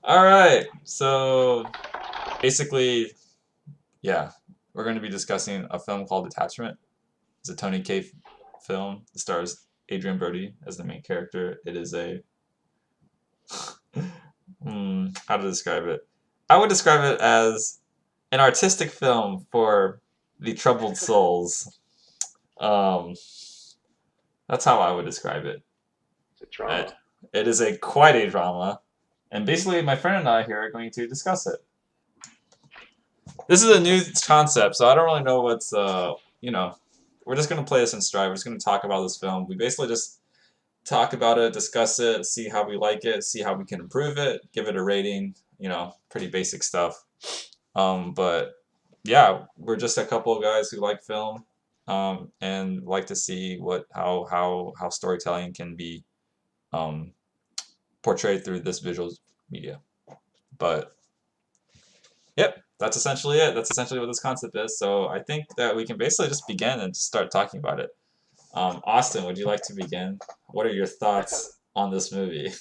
All right. So basically, yeah, we're going to be discussing a film called Detachment. It's a Tony Kaye film. It stars Adrian Brody as the main character. It is a how to describe it? I would describe it as an artistic film for the troubled souls. Um, that's how I would describe it. It's a It, drama. it is a quite a drama, and basically, my friend and I here are going to discuss it. This is a new concept, so I don't really know what's we're just gonna play this in stride. We're just gonna talk about this film. We basically just talk about it, discuss it, see how we like it, see how we can improve it, give it a rating. Pretty basic stuff. But yeah, we're just a couple of guys who like film, and like to see what how storytelling can be um, portrayed through this visual media. But yep, that's essentially it. That's essentially what this concept is. So I think that we can basically just begin and just start talking about it. Austin, would you like to begin? What are your thoughts on this movie?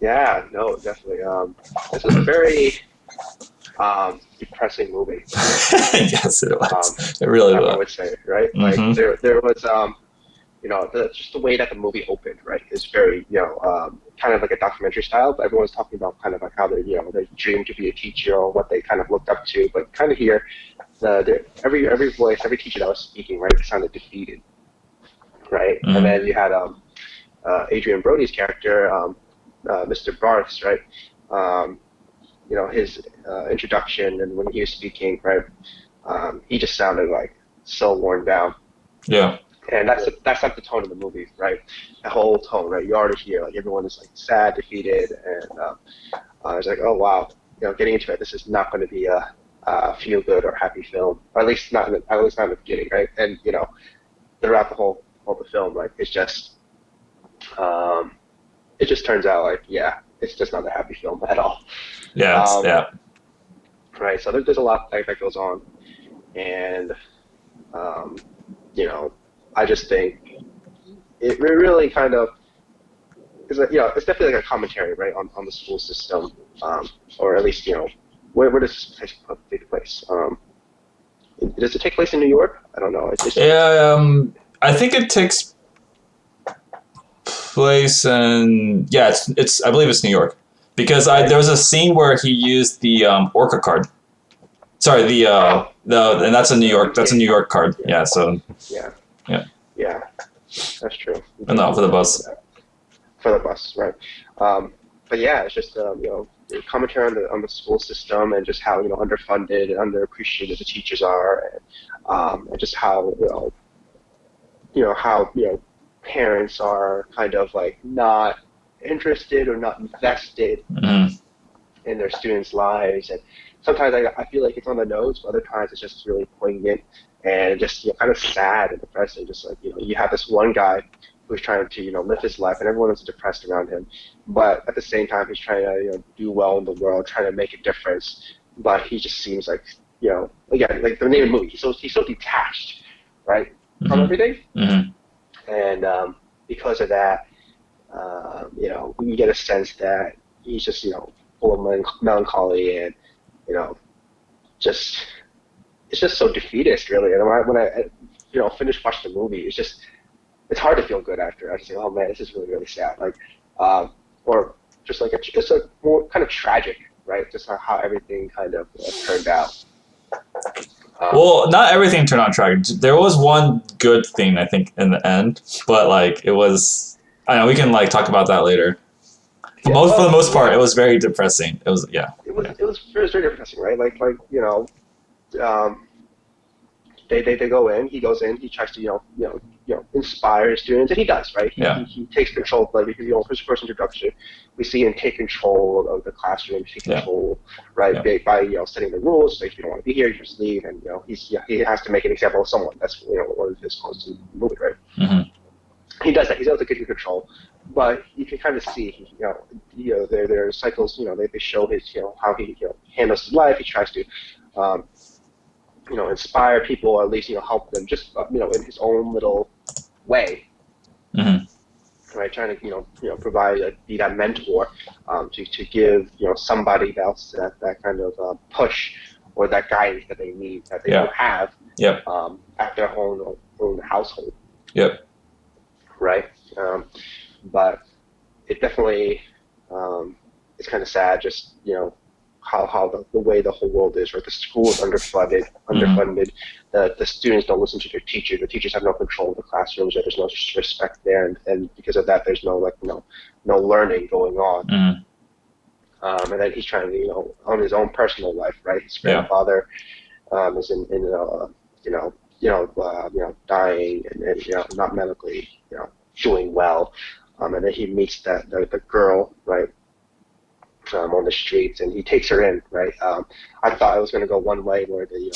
Yeah, no, definitely. This was a very depressing movie, right? Yes, it Um, was. It really I was. would say, right? Like Mm-hmm. there was just the way that the movie opened, right, is very kind of like a documentary style. But everyone's talking about kind of like how they dream to be a teacher or what they kind of looked up to. But kind of here, every voice, every teacher that was speaking, right, sounded defeated, right? And Mm-hmm. then you had Adrian Brody's character, Mr. Barnes, right? Um, his introduction and when he was speaking, right? He just sounded like so worn down, Yeah. and that's like the tone of the movie, right? The whole tone, right? You already hear like everyone is like sad, defeated, and it's like, oh wow, getting into it, this is not going to be a feel good or happy film, or at least not in the beginning, right? And throughout the whole the film, like um, it just turns out like yeah, it's just not a happy film at all. Yeah. Um, Yeah. right. So there's a lot that goes on, and um, you know, I just think it really kind of is it's definitely like a commentary, right, on the school system, or at least where does this take place? Does it take place in New York? I don't know. It's Yeah. I think it takes place in it's I believe it's New York because I right. there was a scene where he used the Orca card. Sorry, Oh, the and that's a New the York unpaid. card. Yeah, Yeah. So yeah, yeah. yeah. That's true. He Oh, did no, use for the that for bus. that for the bus, right? Um, but yeah, it's just commentary on the school system and just how underfunded and underappreciated the teachers are, and just how how parents are kind of like not interested or not invested Mm-hmm. in their students' lives. And sometimes I feel like it's on the nose, but other times it's just really poignant and just kind of sad and depressing. Just like you have this one guy who's trying to live his life, and everyone is depressed around him, but at the same time he's trying to do well in the world, trying to make a difference. But he just seems like again, like the name of the movie, he's so detached, right, from Mm-hmm. everything. Mm-hmm. And because of that, we get a sense that he's just full of melancholy and you know just it's just so defeatist, really. And when I finish watching the movie, it's hard to feel good after. I just think, oh man, this is really really sad. Like, or just like just a more kind of tragic, right? Just how everything kind of turned out. Um, Well, not everything turned out tragic. There was one good thing I think in the end, but like it was. I know we can like talk about that later. yeah, For the well, most part, it was very depressing. It was yeah. Yeah. it was very depressing, right? Like um, they go in. He goes in. He tries to inspire his students, and he does, right? He Yeah. he, he takes control. Like because his first introduction, we see him take control of the classroom, take Yeah. control, right, Yeah. by setting the rules. Like if you don't want to be here, you just leave, and he has to make an example of someone. That's one of his quotes in the movie, right? Mm-hmm. He does that. He's able to get control, but you can kind of see, their cycles. They show his, how he handles his life. He tries to, um, inspire people, or at least help them, just in his own little way. Mm-hmm. right? Trying to provide be that mentor, to give somebody else that kind of push or that guidance that they need, that they don't Yeah. have, Yep. at their own household, Yep. right? But it definitely, it's kind of sad, just how the way the whole world is, right? The school is underfunded. The students don't listen to their teachers. The teachers have no control of the classrooms. There's no respect there, and because of that, there's no learning going on. Mm-hmm. And then he's trying to on his own personal life, right? His Yeah. grandfather is in dying, and not medically doing well. And then he meets the girl, right? On the streets, and he takes her in, right? I thought it was going to go one way, where they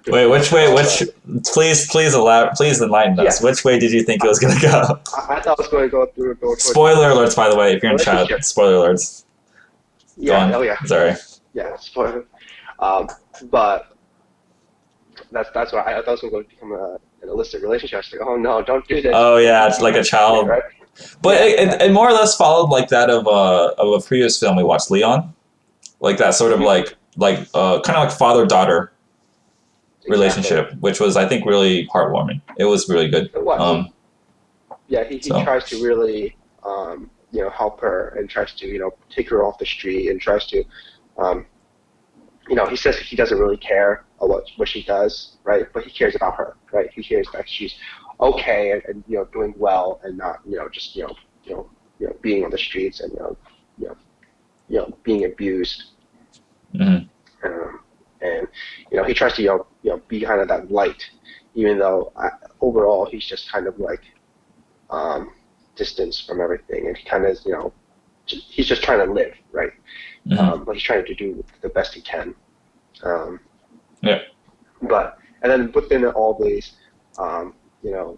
Wait, which way? Please enlighten us. Yeah. Which way did you think it was going to go? I thought it was going to go through. Spoiler alerts, by the way, if you're in chat. Spoiler alerts. Yeah. Oh yeah. Sorry. Yeah. Spoiler. But that's why I thought it was going to become an illicit relationship. I was like, oh no, don't do this. Oh yeah, it's like a child. Right? But it more or less followed like that of a previous film we watched, Leon, like that sort of like kind of like father-daughter relationship, which was, I think, really heartwarming. It was really good. It was. Yeah, he tries to really help her, and tries to take her off the street, and tries to he says he doesn't really care what she does, right? But he cares about her, right? He cares that she's okay, and doing well, and not just being on the streets, and being abused. Mm-hmm. And he tries to be kind of that light, even though overall he's just kind of like distance from everything, and he kind of he's just trying to live, right? Mm-hmm. But he's trying to do the best he can. Yeah. But and then within all these,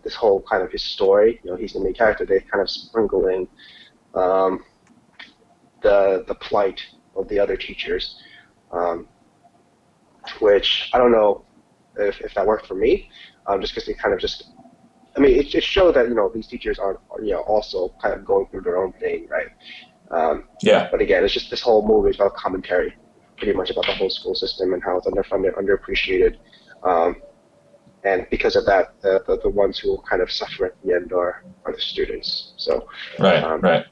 this whole kind of his story, he's the main character. They kind of sprinkle in the plight of the other teachers, which I don't know if that worked for me, just because they kind of just. I mean, it showed that these teachers are also kind of going through their own thing, right? Yeah. But again, it's just this whole movie is about commentary, pretty much about the whole school system and how it's underfunded, underappreciated, and because of that, the ones who will kind of suffer at the end are the students. So right.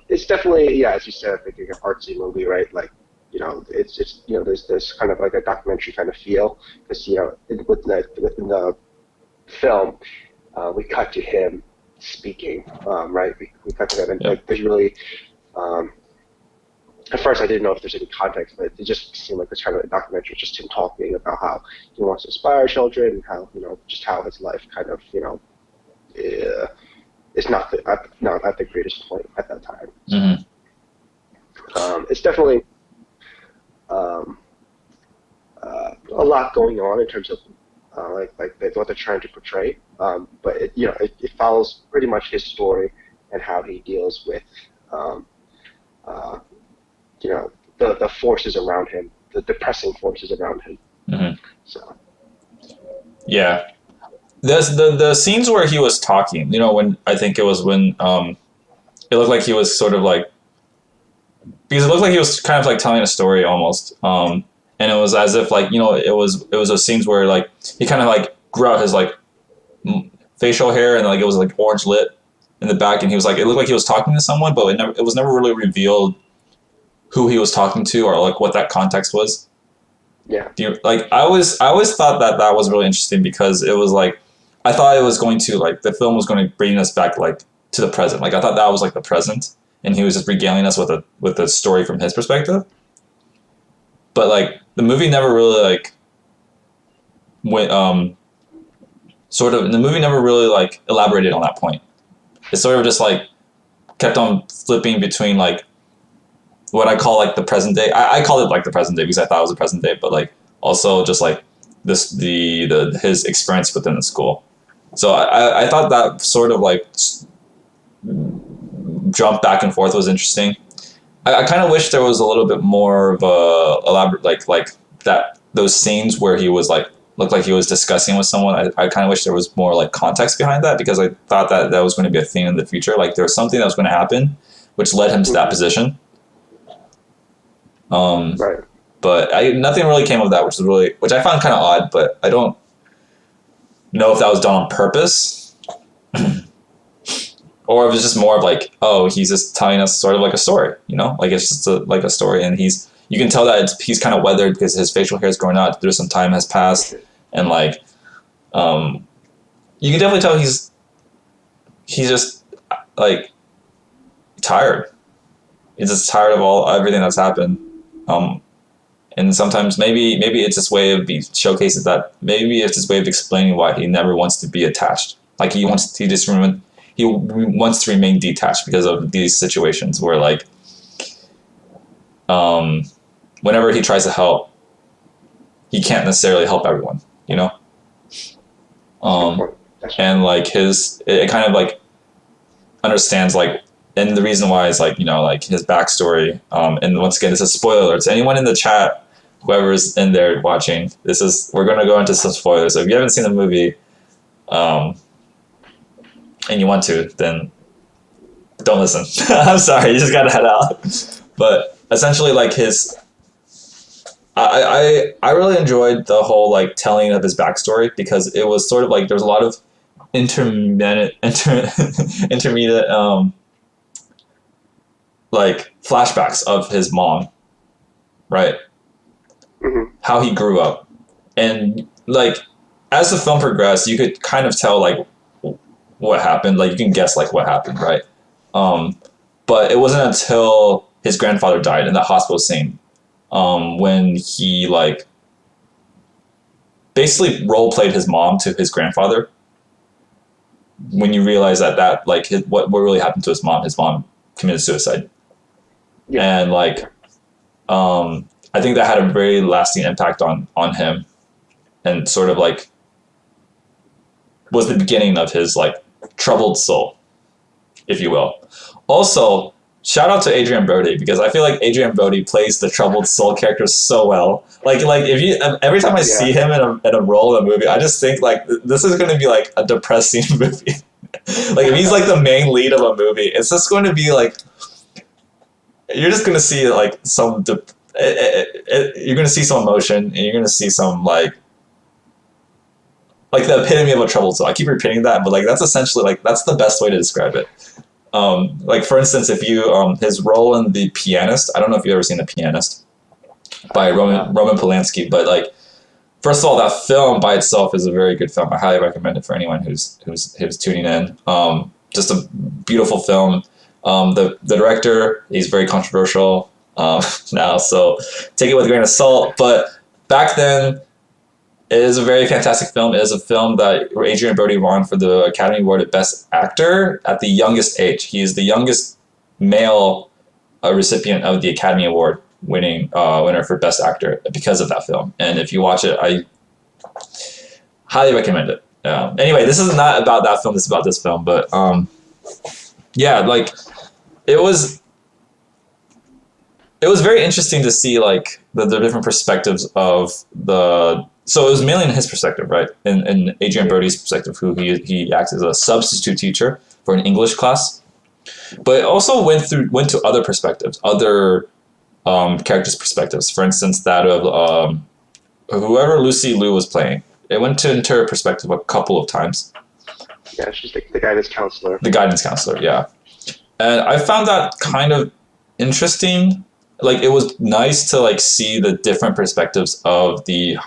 It's definitely, as you said, like an artsy movie, right? Like it's there's kind of like a documentary kind of feel, because within the film, we cut to him speaking, right? We cut to that, and like there's really. At first, I didn't know if there's any context, but it just seemed like this kind of a documentary, just him talking about how he wants to inspire children, and how just how his life kind of is not at the greatest point at that time. Mm-hmm. It's definitely a lot going on in terms of like what they're trying to portray, but it follows pretty much his story and how he deals with the forces around him, the depressing forces around him. Mm-hmm. So yeah, the scenes where he was talking, when I think it was when it looked like he was sort of like, because it looked like he was kind of like telling a story almost, and it was as if like it was those scenes where like he kind of like grew out his like facial hair, and like it was like orange lit in the back, and he was like, it looked like he was talking to someone, but it was never really revealed who he was talking to, or like what that context was. Yeah. I always thought that was really interesting, because it was like, I thought it was going to, like, the film was going to bring us back like to the present. Like I thought that was like the present, and he was just regaling us with a story from his perspective. But like the movie never really like went the movie never really like elaborated on that point. It sort of just like kept on flipping between like what I call like the present day. I called it like the present day because I thought it was the present day, but like also just like his experience within the school. So I thought that sort of like jump back and forth was interesting. I kind of wish there was a little bit more of a elaborate like that, those scenes where he was like looked like he was discussing with someone. I kind of wish there was more like context behind that, because I thought that was going to be a thing in the future. Like there was something that was going to happen, which led him to that position. Right. But nothing really came of that, which I found kind of odd. But I don't know if that was done on purpose, or if it was just more of like, oh, he's just telling us sort of like a story, you know, like it's just like a story, and you can tell that he's kind of weathered because his facial hair is growing out. There's some time has passed, and like, you can definitely tell he's just like tired. He's just tired of everything that's happened. And sometimes maybe it's this way of showcases that maybe it's this way of explaining why he never wants to be attached. Like he wants to remain detached because of these situations where like, whenever he tries to help, he can't necessarily help everyone, you know? And like it kind of like understands like, and the reason why is like, you know, like his backstory. And once again, this is spoiler alerts. Anyone in the chat, whoever's in there watching, we're going to go into some spoilers. So if you haven't seen the movie, and you want to, then don't listen. I'm sorry, you just got to head out. But essentially like I really enjoyed the whole like telling of his backstory, because it was sort of like there's a lot of intermediate like flashbacks of his mom, right? Mm-hmm. How he grew up, and like as the film progressed, you could kind of tell like what happened. Like you can guess like what happened, right? But it wasn't until his grandfather died in the hospital scene, when he like basically role played his mom to his grandfather. When you realize that like what really happened to his mom committed suicide. Yeah. And like, I think that had a very lasting impact on him, and sort of like was the beginning of his like troubled soul, if you will. Also, shout out to Adrian Brody, because I feel like Adrian Brody plays the troubled soul character so well. Like if you every time I see him in a role in a movie, I just think like this is going to be like a depressing movie. Like if he's like the main lead of a movie, it's just going to be like, you're just going to see like you're going to see some emotion, and you're going to see some like the epitome of a troubled soul. I keep repeating that, but like that's essentially like that's the best way to describe it. Like for instance, if you his role in The Pianist, I don't know if you've ever seen The Pianist by Roman Polanski, but like first of all, that film by itself is a very good film. I highly recommend it for anyone who's tuning in. Just a beautiful film. The director, he's very controversial now, so take it with a grain of salt. But back then, it is a very fantastic film. It is a film that Adrian Brody won for the Academy Award at Best Actor at the youngest age. He is the youngest male recipient of the Academy Award winner for Best Actor because of that film. And if you watch it, I highly recommend it. Anyway, this is not about that film. This is about this film. But yeah, like it was very interesting to see like the different perspectives of the. So it was mainly in his perspective, right? In Adrian Brody's perspective, who he acts as a substitute teacher for an English class, but it also went to other perspectives, other characters' perspectives. For instance, that of whoever Lucy Liu was playing. It went into her perspective a couple of times. Yeah, she's the guidance counselor. The guidance counselor, yeah. And I found that kind of interesting. Like it was nice to like see the different perspectives of the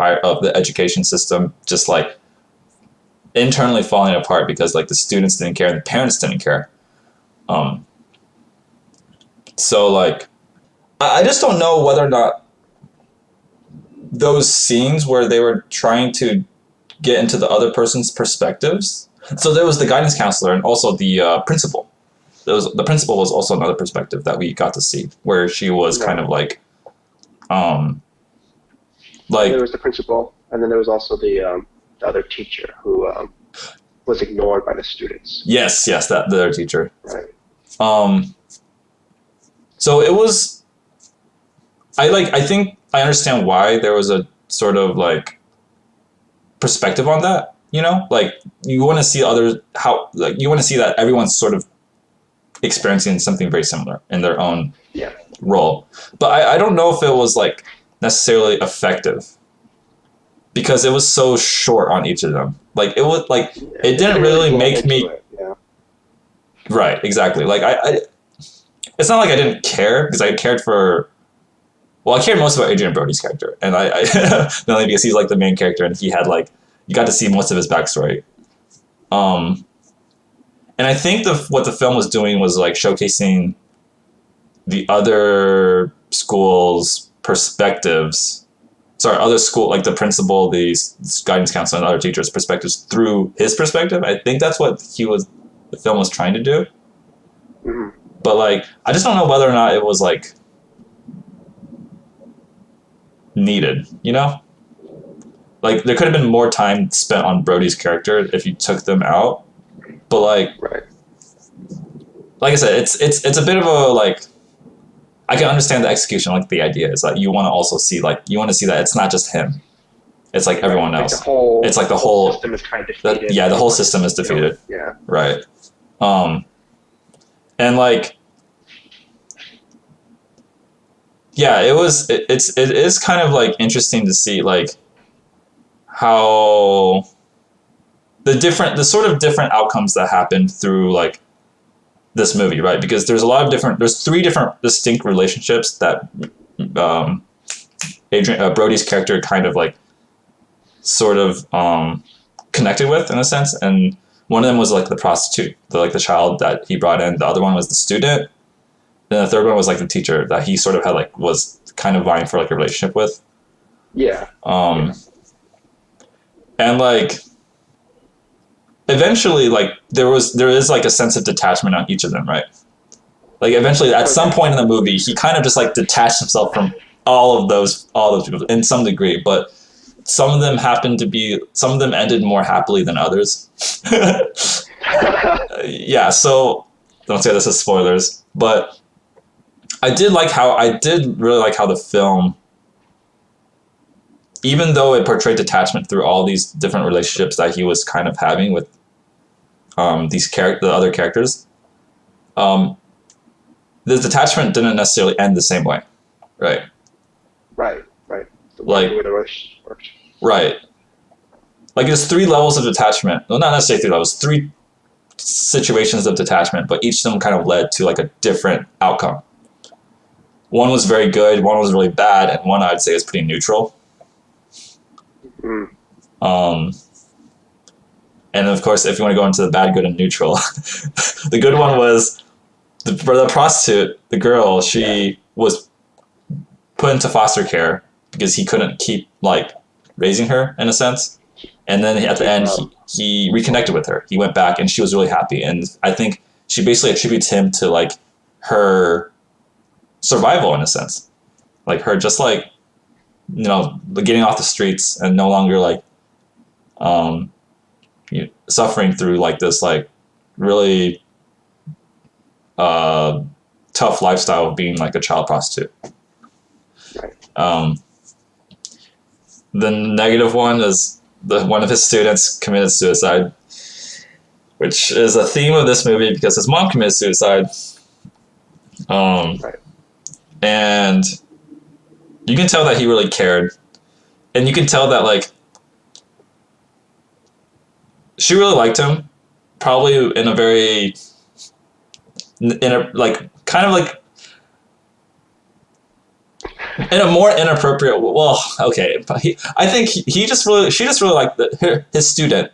education system, just like internally falling apart because like the students didn't care and the parents didn't care. So like, I just don't know whether or not those scenes where they were trying to get into the other person's perspectives. So there was the guidance counselor and also the principal. The principal was also another perspective that we got to see, where she was kind of like there was the principal, and then there was also the other teacher who was ignored by the students. Yes, the other teacher. Right. So it was. I think I understand why there was a sort of like perspective on that. You know, like you want to see you want to see that everyone's sort of experiencing something very similar in their own role. But I don't know if it was like necessarily effective because it was so short on each of them. Like it was like it didn't really make me. Right, exactly. Like I it's not like I didn't care because I cared for. Well, I cared most about Adrian Brody's character, and I not only because he's like the main character, and he had like you got to see most of his backstory. And I think what the film was doing was like showcasing the other schools' perspectives. Sorry, other school like the principal, the guidance counselor, and other teachers' perspectives through his perspective. I think that's what the film was trying to do. Mm-hmm. But like, I just don't know whether or not it was like needed, you know? Like there could have been more time spent on Brody's character if you took them out. But like I said, it's a bit of a like I can understand the execution, like the idea is like you want to also see that it's not just him. It's like everyone else. It's like the whole system is kind of defeated. The whole system is defeated. Yeah. Right. And like yeah, it is kind of like interesting to see like how the sort of different outcomes that happen through like this movie, right? Because there's three different distinct relationships that Brody's character kind of like sort of connected with in a sense, and one of them was like the prostitute, the child that he brought in. The other one was the student. Then the third one was like the teacher that he sort of had like was kind of vying for like a relationship with. Yeah. And like eventually like there is like a sense of detachment on each of them, right? Like eventually at some point in the movie he kind of just like detached himself from all of those people in some degree, but some of them ended more happily than others. Yeah, so don't say this as spoilers, but I did really like how the film, even though it portrayed detachment through all these different relationships that he was kind of having with the other characters, the detachment didn't necessarily end the same way, right? Right. Like, right. Like there's 3 levels of detachment. Well, not necessarily 3 levels, 3 situations of detachment, but each of them kind of led to like a different outcome. One was very good, one was really bad, and one I'd say is pretty neutral. And of course, if you want to go into the bad, good, and neutral, the good one was the prostitute, the girl. She was put into foster care because he couldn't keep like raising her in a sense. And then at the end, he reconnected with her. He went back, and she was really happy. And I think she basically attributes him to like her survival in a sense, like her just like getting off the streets and no longer like suffering through like this like really tough lifestyle of being like a child prostitute. The negative one is one of his students committed suicide, which is a theme of this movie because his mom committed suicide. And you can tell that he really cared, and you can tell that like she really liked him, probably in a very like kind of like in a more inappropriate. Well, okay, I think she just really liked his student,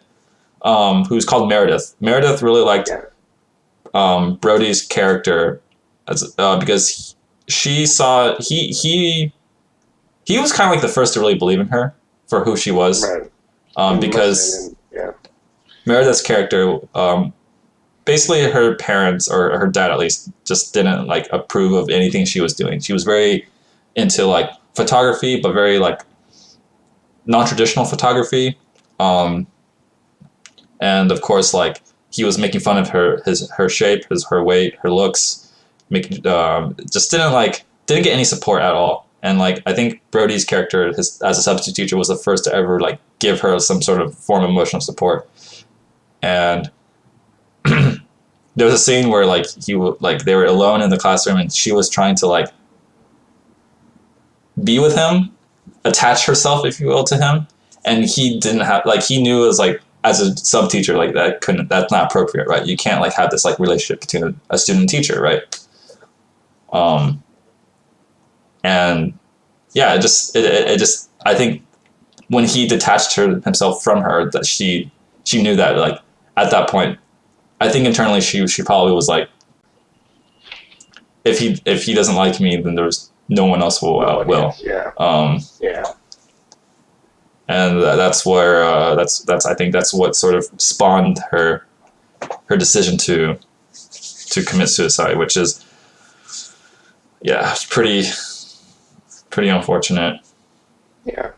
who's called Meredith. Meredith really liked Brody's character because she saw he was kind of like the first to really believe in her for who she was, because Meredith's character, basically her parents or her dad at least just didn't like approve of anything she was doing. She was very into like photography, but very like non-traditional photography, and of course like he was making fun of her shape, her weight, her looks, making just didn't get any support at all. And like I think Brody's character as a substitute teacher was the first to ever like give her some sort of form of emotional support. And there was a scene where like they were alone in the classroom, and she was trying to like be with him, attach herself, if you will, to him, and he didn't have like he knew it was like as a sub teacher like that's not appropriate, right? You can't like have this like relationship between a student and teacher, right? And yeah, it just I think when he detached himself from her, that she knew that like at that point, I think internally she probably was like, if he doesn't like me, then there's no one else will. Yeah. Yeah. And that's where that's I think that's what sort of spawned her decision to commit suicide, which is pretty unfortunate. Yeah.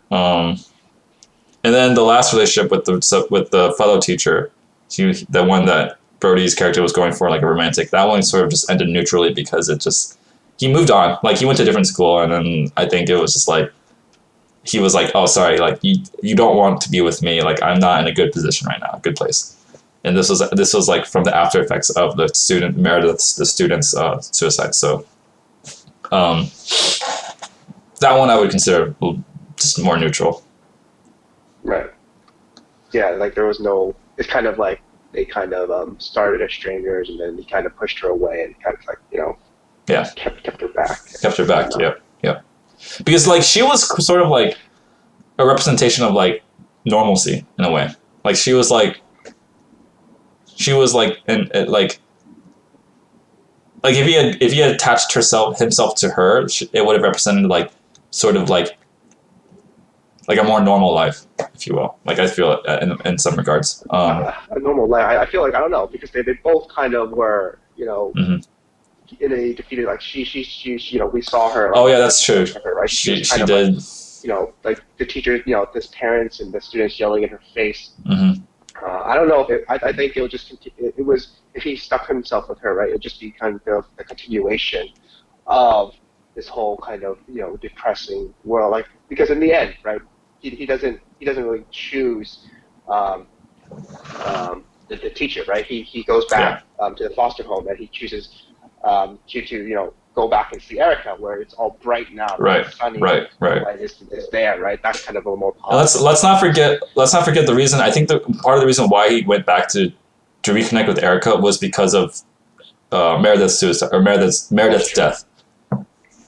And then the last relationship with the fellow teacher, the one that Brody's character was going for, like a romantic, that one sort of just ended neutrally because he moved on. Like he went to a different school, and then I think it was just like he was like, oh sorry, like you don't want to be with me, like I'm not in a good position right now, good place. And this was like from the after effects of the student Meredith's the student's suicide. So that one I would consider just more neutral. Right. Yeah, like there was no. It's kind of like they kind of started as strangers, and then he kind of pushed her away, and kind of like kept her back. Kept her back. Yeah. Because like she was sort of like a representation of like normalcy in a way. Like she was like and like if he had attached himself to her, it would have represented like sort of like a more normal life, if you will. Like I feel in some regards. A normal life. I feel like I don't know, because they both kind of were, mm-hmm. in a defeated, like she we saw her. Like, oh yeah, that's true. Her, right? She did. Like, like the teachers, this parents and the students yelling in her face. Mm-hmm. I don't know if I think it would just it was if he stuck himself with her, right? It would just be kind of a continuation of this whole kind of depressing world, like, because in the end, right, he doesn't really choose the teacher, right? He goes back to the foster home, and he chooses to go back and see Erica, where it's all bright now, right? Sunny, right. It's there, right? That's kind of a more positive. Let's not forget the reason. I think part of the reason why he went back to reconnect with Erica was because of Meredith's suicide, or Meredith's death.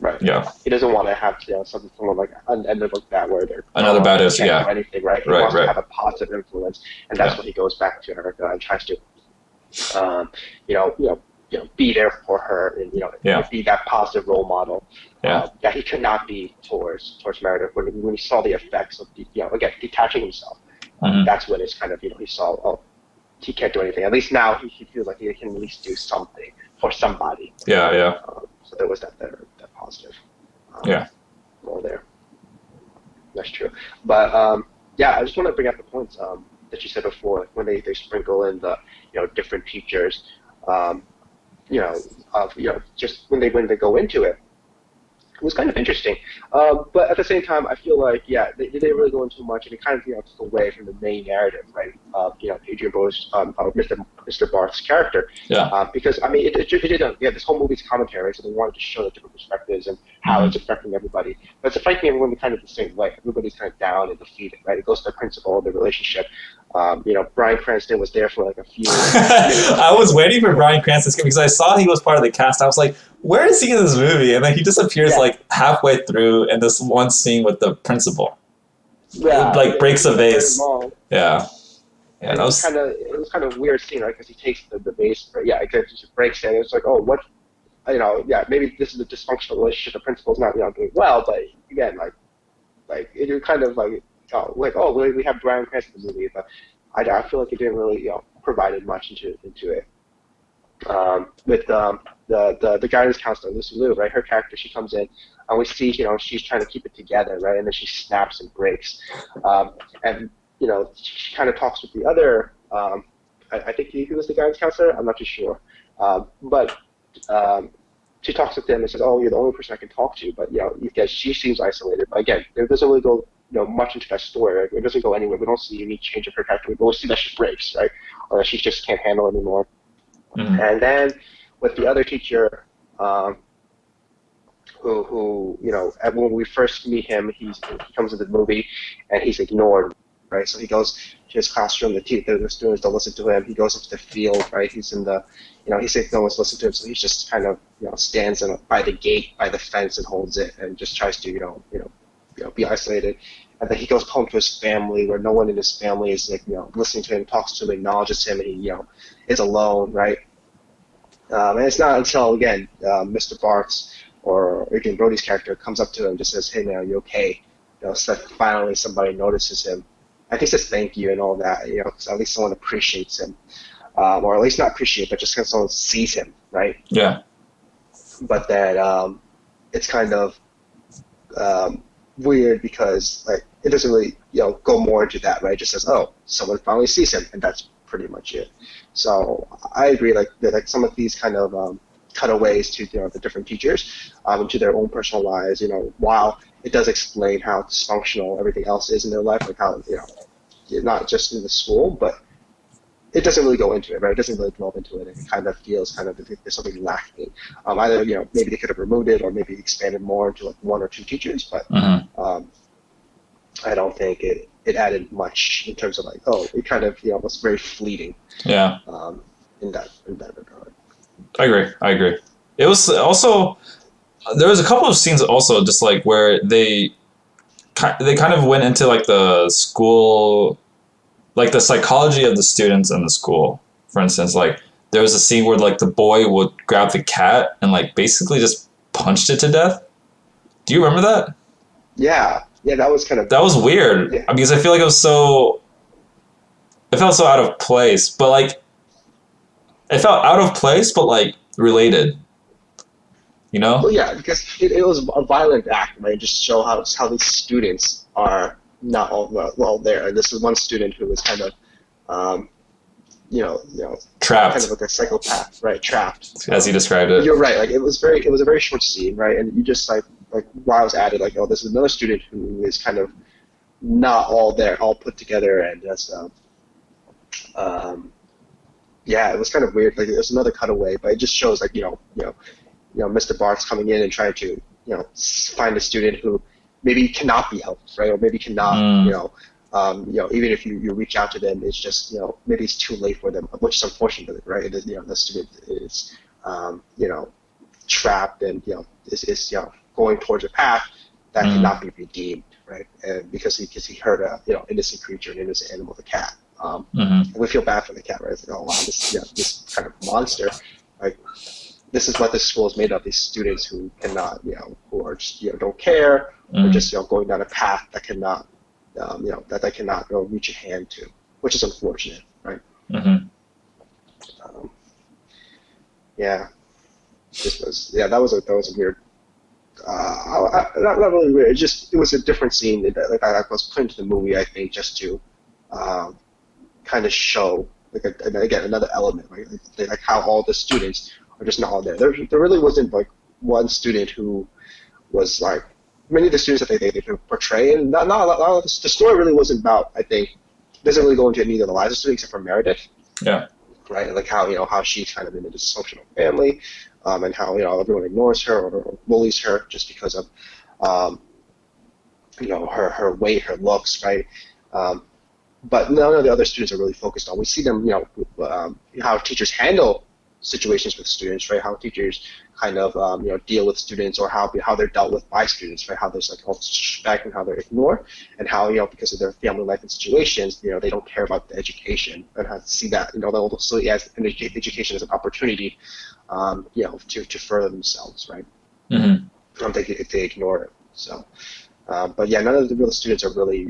Right. Yeah. He doesn't want to have someone like ended like that, where they're another bad or anything, right? He wants to have a positive influence, and that's what he goes back to Erica and tries to, be there for her, and be that positive role model that he could not be towards Meredith. When he saw the effects of again detaching himself, that's when it's kind of he saw, he can't do anything. At least now he feels like he can at least do something for somebody. Yeah. So there was that positive role there. That's true. But I just want to bring up the points that you said before, when they sprinkle in the different teachers, just when they go into it. It was kind of interesting, but at the same time, I feel like they didn't really go into much, and it kind of took away from the main narrative, right? Adrian Brody's Mr. Barth's character, because I mean it did this whole movie's commentary, so they wanted to show the different perspectives and how it's affecting everybody, but it's affecting everyone kind of the same way. Everybody's kind of down and defeated, right? It goes to the principal, the relationship. Bryan Cranston was there for like a few. I was waiting for Bryan Cranston because I saw he was part of the cast. I was like, where is he in this movie? And then he disappears like halfway through in this one scene with the principal. Yeah, like breaks a vase. Yeah. Yeah, it was kind of weird scene, right? Because he takes the vase, it just breaks it. And it's like, oh, what? Maybe this is a dysfunctional relationship. The principal's not doing well, but again, like you're kind of like, we have Bryan Cranston in the movie, but I feel like it didn't really provided much into it. With the guidance counselor, Lucy Liu, right? Her character, she comes in, and we see she's trying to keep it together, right? And then she snaps and breaks, and she kind of talks with the other. I think he was the guidance counselor. I'm not too sure, but she talks with him and says, "Oh, you're the only person I can talk to." But because she seems isolated. But again, there doesn't really go much into that story. Right? It doesn't go anywhere. We don't see any change of her character. We always see that she breaks, right, or that she just can't handle anymore. Mm-hmm. And then with the other teacher, um, who when we first meet him, he comes into the movie and he's ignored, right? So he goes to his classroom. The students don't listen to him. He goes into the field, right? He's in the, he says no one's listening to him, so he just kind of stands by the gate, by the fence, and holds it, and just tries to be isolated. And then he goes home to his family, where no one in his family is like listening to him, talks to him, acknowledges him, and he is alone, right? And it's not until again Mr. Barks or Adrian Brody's character comes up to him and just says, "Hey man, are you okay?" So that finally somebody notices him. I think says thank you and all that. So at least someone appreciates him, or at least not appreciate, but just because someone sees him, right? Yeah. But that it's kind of weird because like it doesn't really go more into that, right? It just says, "Oh, someone finally sees him," and that's pretty much it. So I agree, like some of these kind of cutaways to the different teachers into their own personal lives. While it does explain how dysfunctional everything else is in their life, like how not just in the school, but it doesn't really go into it, right? It doesn't really delve into it, and it kind of feels kind of there's something lacking. Either maybe they could have removed it or maybe expanded more into like one or two teachers, but I don't think it added much in terms of like, it kind of was very fleeting. Yeah. In that regard. I agree. It was also, there was a couple of scenes also just like where they kind of went into like the school, like the psychology of the students in the school. For instance, like there was a scene where like the boy would grab the cat and like basically just punched it to death. Do you remember that? Yeah, that was kind of, that was weird. Yeah. Because I feel like it felt so out of place, but like it felt out of place, but like related. Well, yeah, because it was a violent act, right? Just show how these students are not all well there. And this is one student who was kind of, Trapped, kind of like a psychopath, right? Trapped, as he described it. You're right. Like it was a very short scene, right? And you just like Riles added like, oh, this is another student who is kind of not all there, all put together, and just yeah, it was kind of weird. Like there's another cutaway, but it just shows like Mr. Barks coming in and trying to find a student who maybe cannot be helped, right? Or maybe cannot even if you reach out to them, it's just maybe it's too late for them, which is unfortunate, right? It is, the student is trapped and is going towards a path that cannot be redeemed, right? And because he hurt a innocent creature, an innocent animal, the cat. And we feel bad for the cat, right? It's like, oh wow, this kind of monster, like this is what this school is made of. These students who cannot, who are just don't care, or just going down a path that cannot, that they cannot reach a hand to, which is unfortunate, right? Yeah, that was a weird. Not really weird. It was a different scene that I was put into the movie, I think, just to kind of show again another element, right? Like how all the students are just not all there. There really wasn't like one student who was like many of the students that they portray, and not the story really wasn't about. I think doesn't really go into any of the lives of students except for Meredith. Yeah. Right, like how she's kind of in a dysfunctional family, and how everyone ignores her or bullies her just because of her weight, her looks, right? But none of the other students are really focused on. We see them, how teachers handle situations with students, right? How teachers kind of, deal with students, or how they're dealt with by students, right? How there's like all disrespect and how they're ignored, and how because of their family life and situations, they don't care about the education, and how to see that, they'll see as education as an opportunity, to further themselves, right? If they ignore it. So, but yeah, none of the real students are really,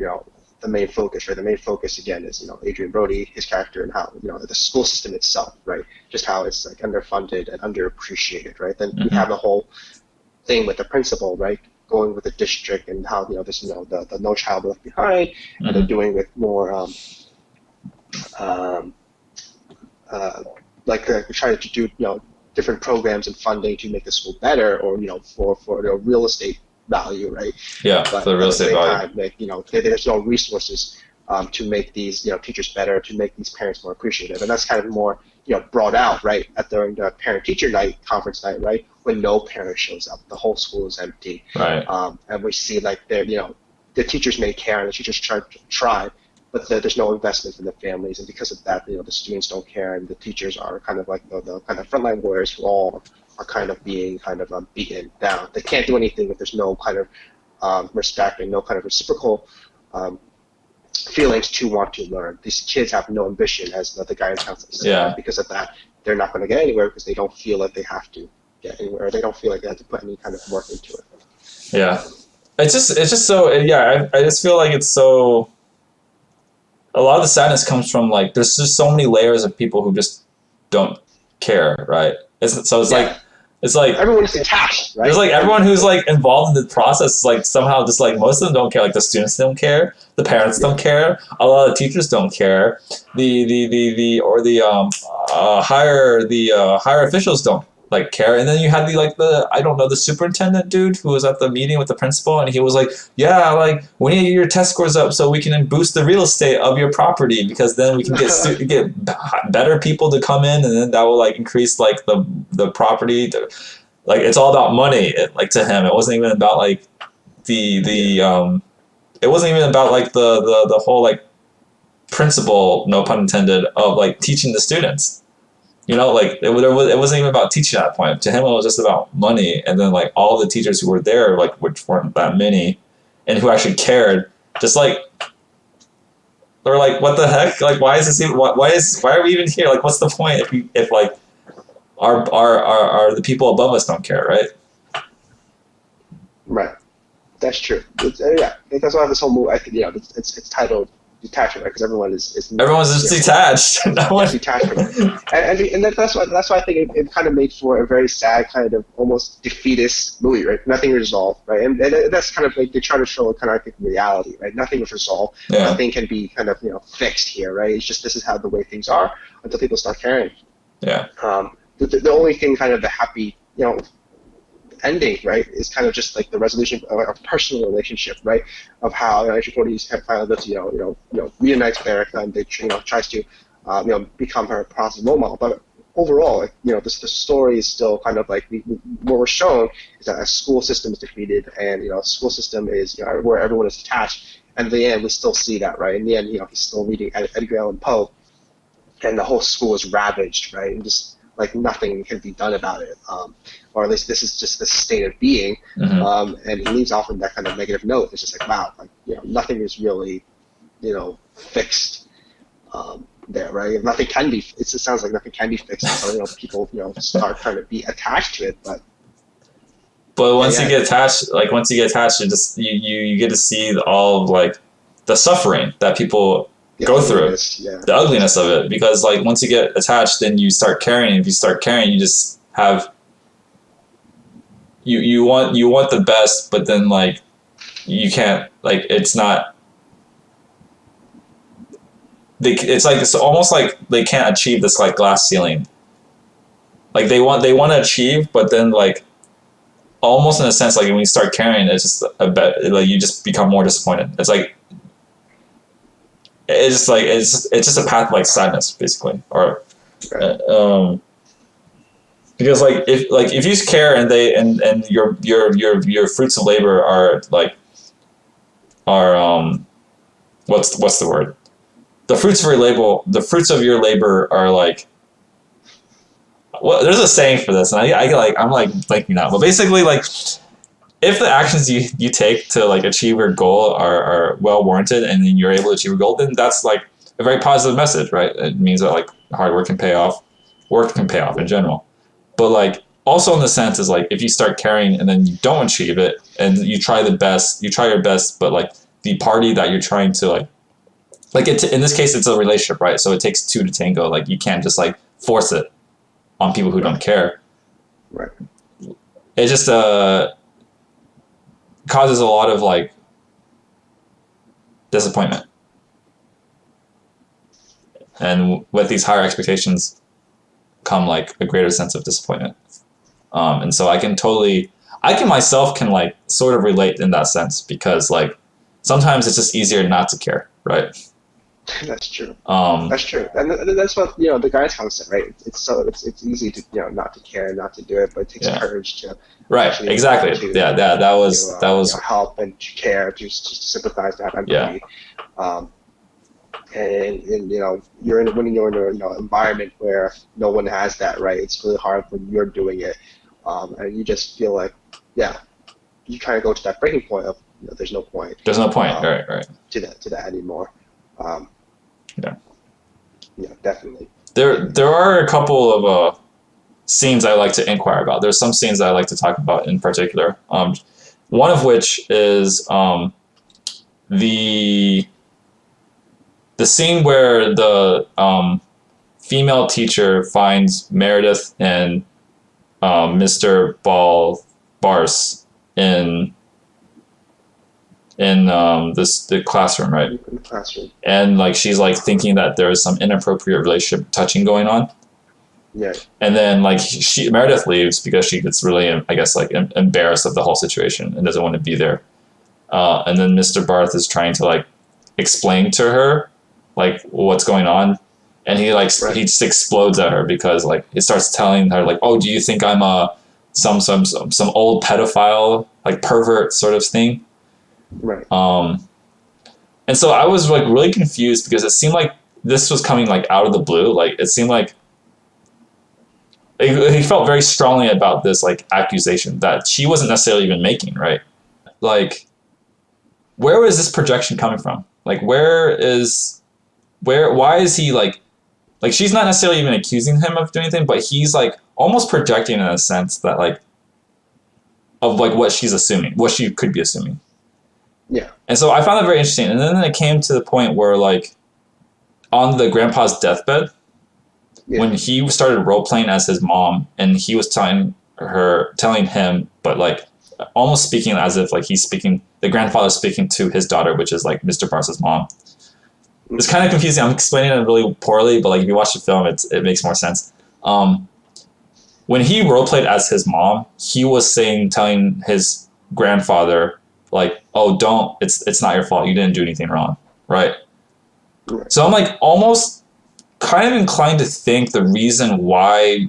the main focus, right? The main focus again is Adrian Brody, his character, and how the school system itself, right? Just how it's like underfunded and underappreciated, right? Then we have the whole thing with the principal, right? Going with the district and how there's the No Child Left Behind, and they're doing with more like trying to do different programs and funding to make the school better, or for real estate value, right? Yeah, But for the at real the estate same value. time, like, there's no resources to make these teachers better, to make these parents more appreciative, and that's kind of more brought out right at during the parent teacher night conference night, right, when no parent shows up, the whole school is empty, Right. and we see like the teachers may care and the teachers try, but there's no investment in the families, and because of that, the students don't care, and the teachers are kind of like the kind of frontline warriors who all are kind of being kind of beaten down. They can't do anything if there's no kind of respect and no kind of reciprocal um, feelings to want to learn. These kids have no ambition, as the guidance counselor said, Yeah. and because of that, they're not going to get anywhere because they don't feel like they have to get anywhere. Or they don't feel like they have to put any kind of work into it. Yeah. It's just so, yeah, I just feel like it's so, a lot of the sadness comes from like, there's just so many layers of people who just don't care, right? It's Yeah. like, it's like, Everyone is detached, right? there's like everyone who's like involved in the process, like somehow just like most of them don't care. Like the students don't care, the parents don't care, a lot of teachers don't care, the higher officials don't like care. And then you had the I don't know, the superintendent dude who was at the meeting with the principal, and he was like, yeah, like we need to get your test scores up so we can boost the real estate of your property, because then we can get better people to come in, and then that will like increase like the property. Like it's all about money. Like to him, it wasn't even about like the it wasn't even about like the whole like principle, no pun intended, of like teaching the students. Like it wasn't even about teaching at that point. To him, it was just about money. And then like all the teachers who were there, like which weren't that many, and who actually cared, just like they're like, what the heck? Like why is this even? Why are we even here? Like what's the point if like our the people above us don't care, right? Right. That's true. Yeah, that's why this whole movie. I think it's titled Detachment, right? Because Everyone's just detached. No one. detached from it, and that's why I think it kind of made for a very sad kind of almost defeatist movie, right? Nothing resolved, right? And that's kind of like they try to show kind of like reality, right? Nothing was resolved. Yeah. Nothing can be kind of fixed here, right? It's just this is how the way things are until people start caring. Yeah. The only thing kind of the happy ending, right, is kind of just like the resolution of a personal relationship, right, of how 1940s have finally reunites with Erica, and they tries to become her positive role model. But overall, the story is still kind of like what we're shown is that a school system is defeated, and a school system is where everyone is attached. And in the end, we still see that, right? In the end, he's still reading Edgar Allan Poe, and the whole school is ravaged, right? And just like nothing can be done about it, or at least this is just the state of being. Mm-hmm. And he leaves off on that kind of negative note. It's just like, wow, like nothing is really, fixed there, right? If nothing can be. It sounds like nothing can be fixed until people start trying to be attached to it. But once you get attached, you just you get to see all of like the suffering that people go through, the ugliness of it, because like once you get attached, then you start caring. If you start caring, you just have you want the best, but then like you can't, like it's not, it's almost like they can't achieve this like glass ceiling. Like they want to achieve, but then like almost in a sense, like when you start caring, it's just a bit like you just become more disappointed. It's just a path of like sadness, basically, or because if you care, and your fruits of labor are what's the word? The fruits of your labor are like, well, there's a saying for this, and I'm like blanking out, but basically like, if the actions you take to like achieve your goal are well warranted, and then you're able to achieve your goal, then that's like a very positive message, right? It means that like hard work can pay off, in general. But like also in the sense is like if you start caring and then you don't achieve it, and you try your best, but like the party that you're trying to like it, in this case it's a relationship, right? So it takes two to tango. Like you can't just like force it on people who don't care. Right. It just causes a lot of like disappointment, and with these higher expectations come like a greater sense of disappointment. And so I I can myself can like sort of relate in that sense because like sometimes it's just easier not to care, right? That's true. Um, That's true, and that's what the guidance counselor, right? It's easy to not to care, not to do it, but it takes yeah, courage to right, actually want exactly. to Yeah, that was help and to care, just to sympathize, to have yeah, empathy, um, and you're in when you're in a environment where no one has that, right? It's really hard when you're doing it, and you just feel like, yeah, you kind of go to that breaking point of there's no point there's no point, um, right. to that anymore. Um, Yeah. yeah, definitely. There are a couple of scenes I like to inquire about. There's some scenes that I like to talk about in particular. One of which is the the scene where the female teacher finds Meredith and Mr. Bars in the classroom, right? In the classroom. And like she's like thinking that there is some inappropriate relationship touching going on. Yeah. And then like Meredith leaves because she gets really, I guess, like embarrassed of the whole situation and doesn't want to be there. And then Mr. Barth is trying to like explain to her like what's going on, and he Right. he just explodes at her because like he starts telling her like, oh, do you think I'm a some old pedophile like pervert sort of thing? Right. And so I was like really confused because it seemed like this was coming like out of the blue. Like it seemed like he felt very strongly about this like accusation that she wasn't necessarily even making, right? Like, where is this projection coming from? Like, why is he like she's not necessarily even accusing him of doing anything, but he's like almost projecting in a sense that like of like what she's assuming, what she could be assuming. Yeah. And so I found that very interesting. And then it came to the point where like on the grandpa's deathbed, when he started role playing as his mom, and he was telling him, but like almost speaking as if like the grandfather speaking to his daughter, which is like Mr. Barnes' mom. It's kind of confusing. I'm explaining it really poorly, but like if you watch the film, it makes more sense. When he role played as his mom, he was telling his grandfather like, "Oh, don't. It's not your fault. You didn't do anything wrong, right?" So I'm like almost kind of inclined to think the reason why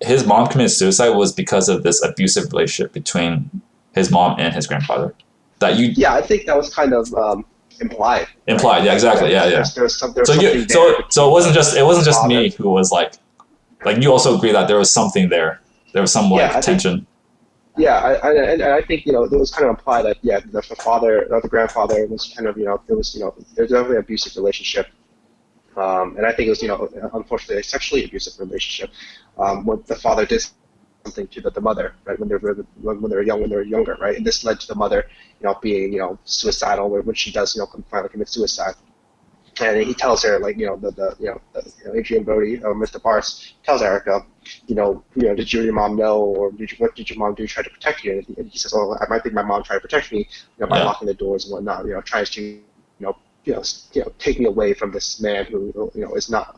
his mom committed suicide was because of this abusive relationship between his mom and his grandfather. Yeah, I think that was kind of implied. Implied, right? Yeah, exactly. Yeah. There was something there. So it wasn't just me who was like you also agree that there was something there. There was some like tension. And I think it was kind of implied that the father or the grandfather was kind of there's definitely an abusive relationship. And I think it was, unfortunately, a sexually abusive relationship. When the father did something to the mother, right, when they were younger, right, and this led to the mother, being, suicidal when she does, finally commit suicide. And he tells her, like, Adrian Brody or Mr. Bars tells Erica, did your mom know, or what did your mom do to try to protect you? And he says, oh, I might think my mom tried to protect me, by locking the doors and whatnot, tries to, take me away from this man who, is not,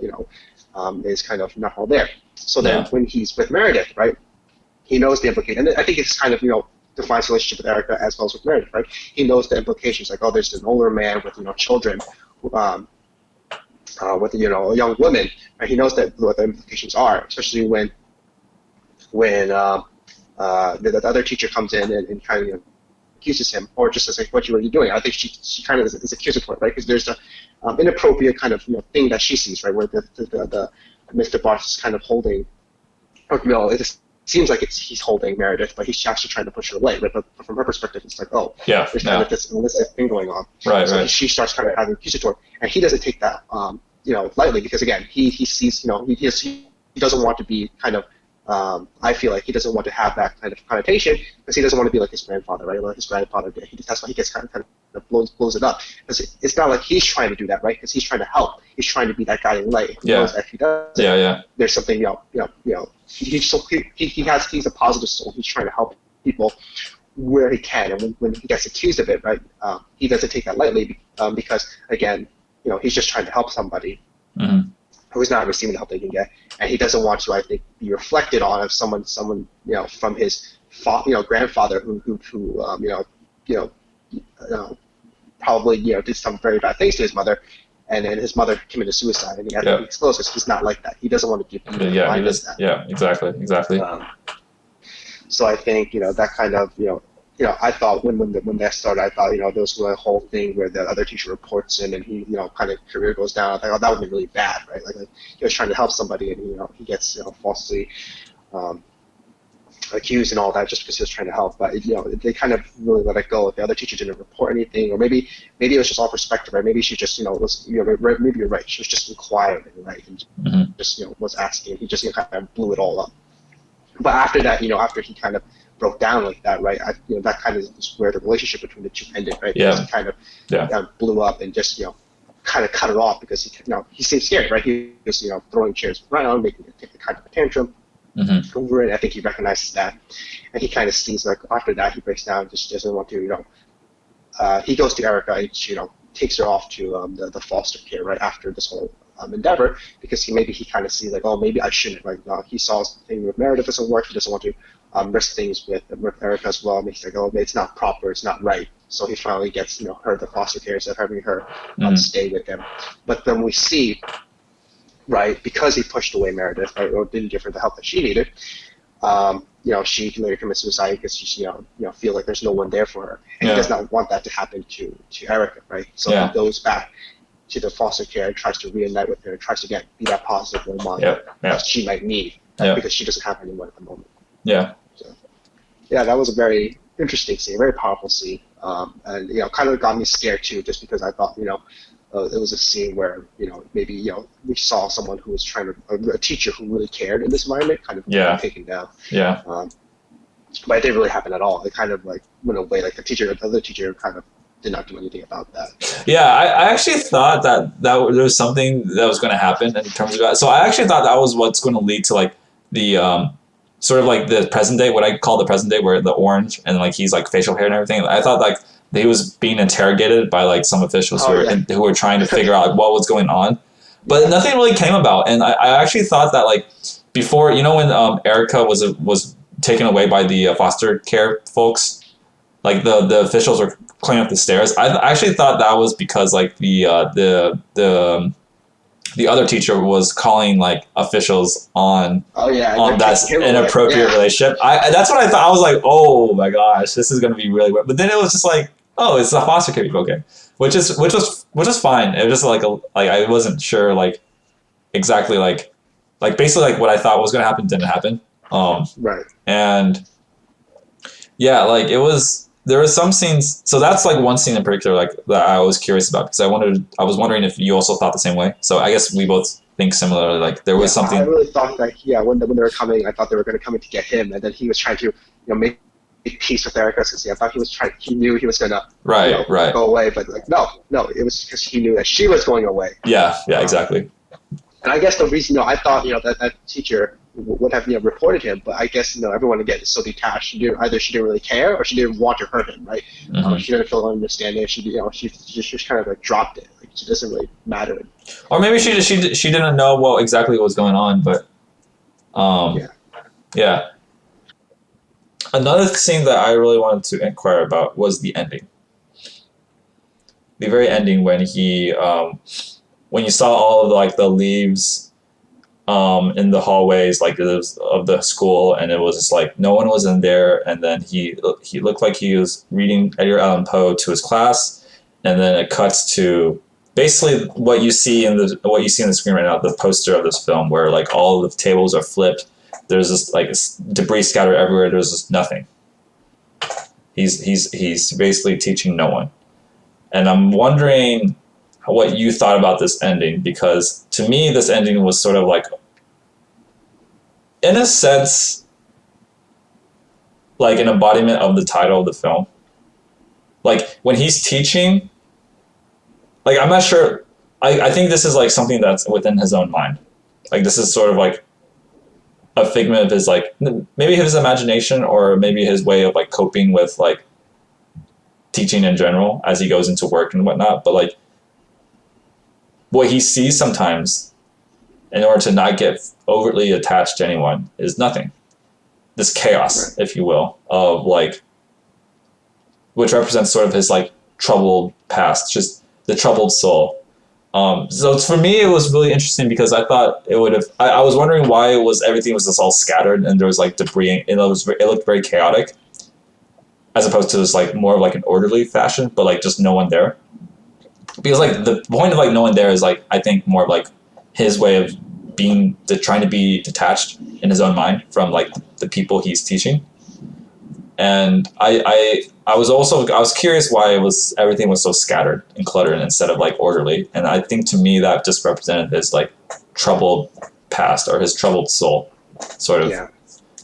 is kind of not all there. So then when he's with Meredith, right, he knows the implication. And I think it's kind of, defines the relationship with Erica as well as with Meredith, right? He knows the implications, like, oh, there's an older man with, children, with, a young woman, right? He knows that what the implications are, especially when the other teacher comes in and kind of, accuses him, or just says, like, what are you doing? I think she kind of is accusatory, right? Because there's a inappropriate kind of thing that she sees, right, where the Mr. Barth is kind of holding, or it seems like he's holding Meredith, but he's actually trying to push her away. Right? But from her perspective, it's like, oh, there's kind of this illicit thing going on. Right, so right. She starts kind of having accusatory, and he doesn't take that lightly, because again, he sees he doesn't want to be kind of. I feel like he doesn't want to have that kind of connotation because he doesn't want to be like his grandfather, right? Like his grandfather did. That's why he gets kind of blows it up. Because it's not like he's trying to do that, right? Because he's trying to help. He's trying to be that guiding light. He knows that if he does there's something, he's a positive soul. He's trying to help people where he can. And when he gets accused of it, right, he doesn't take that lightly because, again, he's just trying to help somebody. Mm-hmm. Who's not receiving the help they can get, and he doesn't want to, I think, be reflected on as someone from his grandfather who you know, probably did some very bad things to his mother, and then his mother committed suicide, and he had to be exposed because he's not like that. He doesn't want to be defined as that. Yeah, exactly. So I think that kind of I thought when that started, I thought there was a whole thing where the other teacher reports in and he kind of career goes down. I thought, oh, that would be really bad, right? Like he was trying to help somebody and he gets falsely accused and all that just because he was trying to help. But they kind of really let it go. If the other teacher didn't report anything, or maybe it was just all perspective, right? Maybe she just was maybe you're right. She was just inquiring, right? And just was asking. He just kind of blew it all up. But after that, after he kind of broke down like that, right? That kind of is where the relationship between the two ended, right? Yeah. Because he kind of blew up and just kind of cut it off because he seemed scared, right? He was throwing chairs around, making a kind of a tantrum. Over it, I think he recognizes that, and he kind of sees like after that he breaks down, just doesn't want to, he goes to Erica and takes her off to the foster care right after this whole endeavor because he kind of sees like, oh, maybe I shouldn't, like he saw something with Meredith doesn't work, he doesn't want to risk things with Erica as well, and he's like, oh, it's not proper, it's not right, so he finally gets her the foster care instead of having her stay with him. But then we see, right, because he pushed away Meredith, right, or didn't give her the help that she needed, she later commits suicide because she, feel like there's no one there for her, and he does not want that to happen to Erica, right? So he goes back to the foster care and tries to reunite with her, and tries to be that positive role model that she might need because she doesn't have anyone at the moment. Yeah. So, that was a very interesting scene, very powerful scene, and kind of got me scared too, just because I thought, it was a scene where maybe we saw someone who was trying to a teacher who really cared in this environment kind of taken down. Yeah. But it didn't really happen at all. It kind of like went away. Like the other teacher kind of did not do anything about that. Yeah, I actually thought that there was something that was going to happen in terms of that. So I actually thought that was what's going to lead to like the sort of like the present day, what I call the present day, where the orange and like he's like facial hair and everything. I thought like he was being interrogated by like some officials who were trying to figure out like, what was going on, but nothing really came about. And I actually thought that like before, when Erica was taken away by the foster care folks, like the officials were cleaning up the stairs. I actually thought that was because like the other teacher was calling like officials on that inappropriate relationship. That's what I thought. I was like, oh my gosh, this is gonna be really weird. But then it was just like, oh, it's the foster care people, okay, which is fine. It was just like I wasn't sure like exactly like basically like what I thought was gonna happen didn't happen. Right. And yeah, like there were some scenes. So that's like one scene in particular like that I was curious about because I was wondering if you also thought the same way. So I guess we both think similarly. Like there was something. I really thought that when they were coming, I thought they were going to come in to get him, and then he was trying to make peace with Erica. Because I thought he knew he was going to go away, but like no, it was because he knew that she was going away. Yeah, exactly. And I guess the reason, I thought, that teacher would have, Reported him, but I guess, everyone again is so detached. Either she didn't really care or she didn't want to hurt him, right? She didn't feel understanding. She just kind of like dropped it. Like it doesn't really matter. Or maybe she didn't know exactly what was going on, but yeah. Another scene that I really wanted to inquire about was the ending. The very ending when he when you saw all of like the leaves in the hallways like of the school, and it was just like no one was in there, and then he looked like he was reading Edgar Allan Poe to his class, and then it cuts to basically what you see in the screen right now, the poster of this film, where like all of the tables are flipped. There's this like debris scattered everywhere. There's just nothing. He's basically teaching no one, and I'm wondering what you thought about this ending, because to me this ending was sort of like, in a sense, like an embodiment of the title of the film. Like when he's teaching, like I'm not sure, I think this is like something that's within his own mind. Like this is sort of like a figment of his like maybe his imagination, or maybe his way of like coping with like teaching in general as he goes into work and whatnot. But like what he sees sometimes in order to not get overtly attached to anyone is nothing. this chaos, Right. if you will, of like, which represents sort of his like troubled past, just the troubled soul. So for me, it was really interesting because I thought it would have. I was wondering why it was everything was just all scattered and there was like debris and it looked very chaotic, as opposed to just like more of like an orderly fashion, but like just no one there. Because like the point of like no one there is like I think more of like his way of trying to be detached in his own mind from like the people he's teaching. And I was curious why everything was so scattered and cluttered instead of like orderly. And I think to me that just represented his like troubled past or his troubled soul, sort of. Yeah.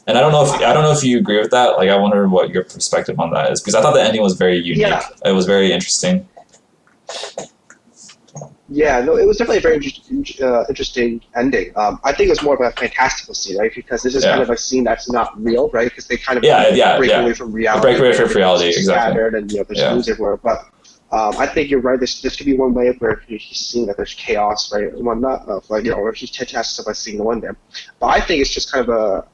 And I don't know if you agree with that. Like I wonder what your perspective on that is because I thought the ending was very unique. Yeah. It was very interesting. Yeah, no, it was definitely a very interesting ending. I think it was more of a fantastical scene, right? Because this is kind of a scene that's not real, right? Because they kind of break away from reality. Break away from reality, exactly. Scattered and there's news everywhere. But I think you're right. This could be one way where he's seeing that there's chaos, right, and whatnot, of like or he's tested by seeing the one there. But I think it's just kind of a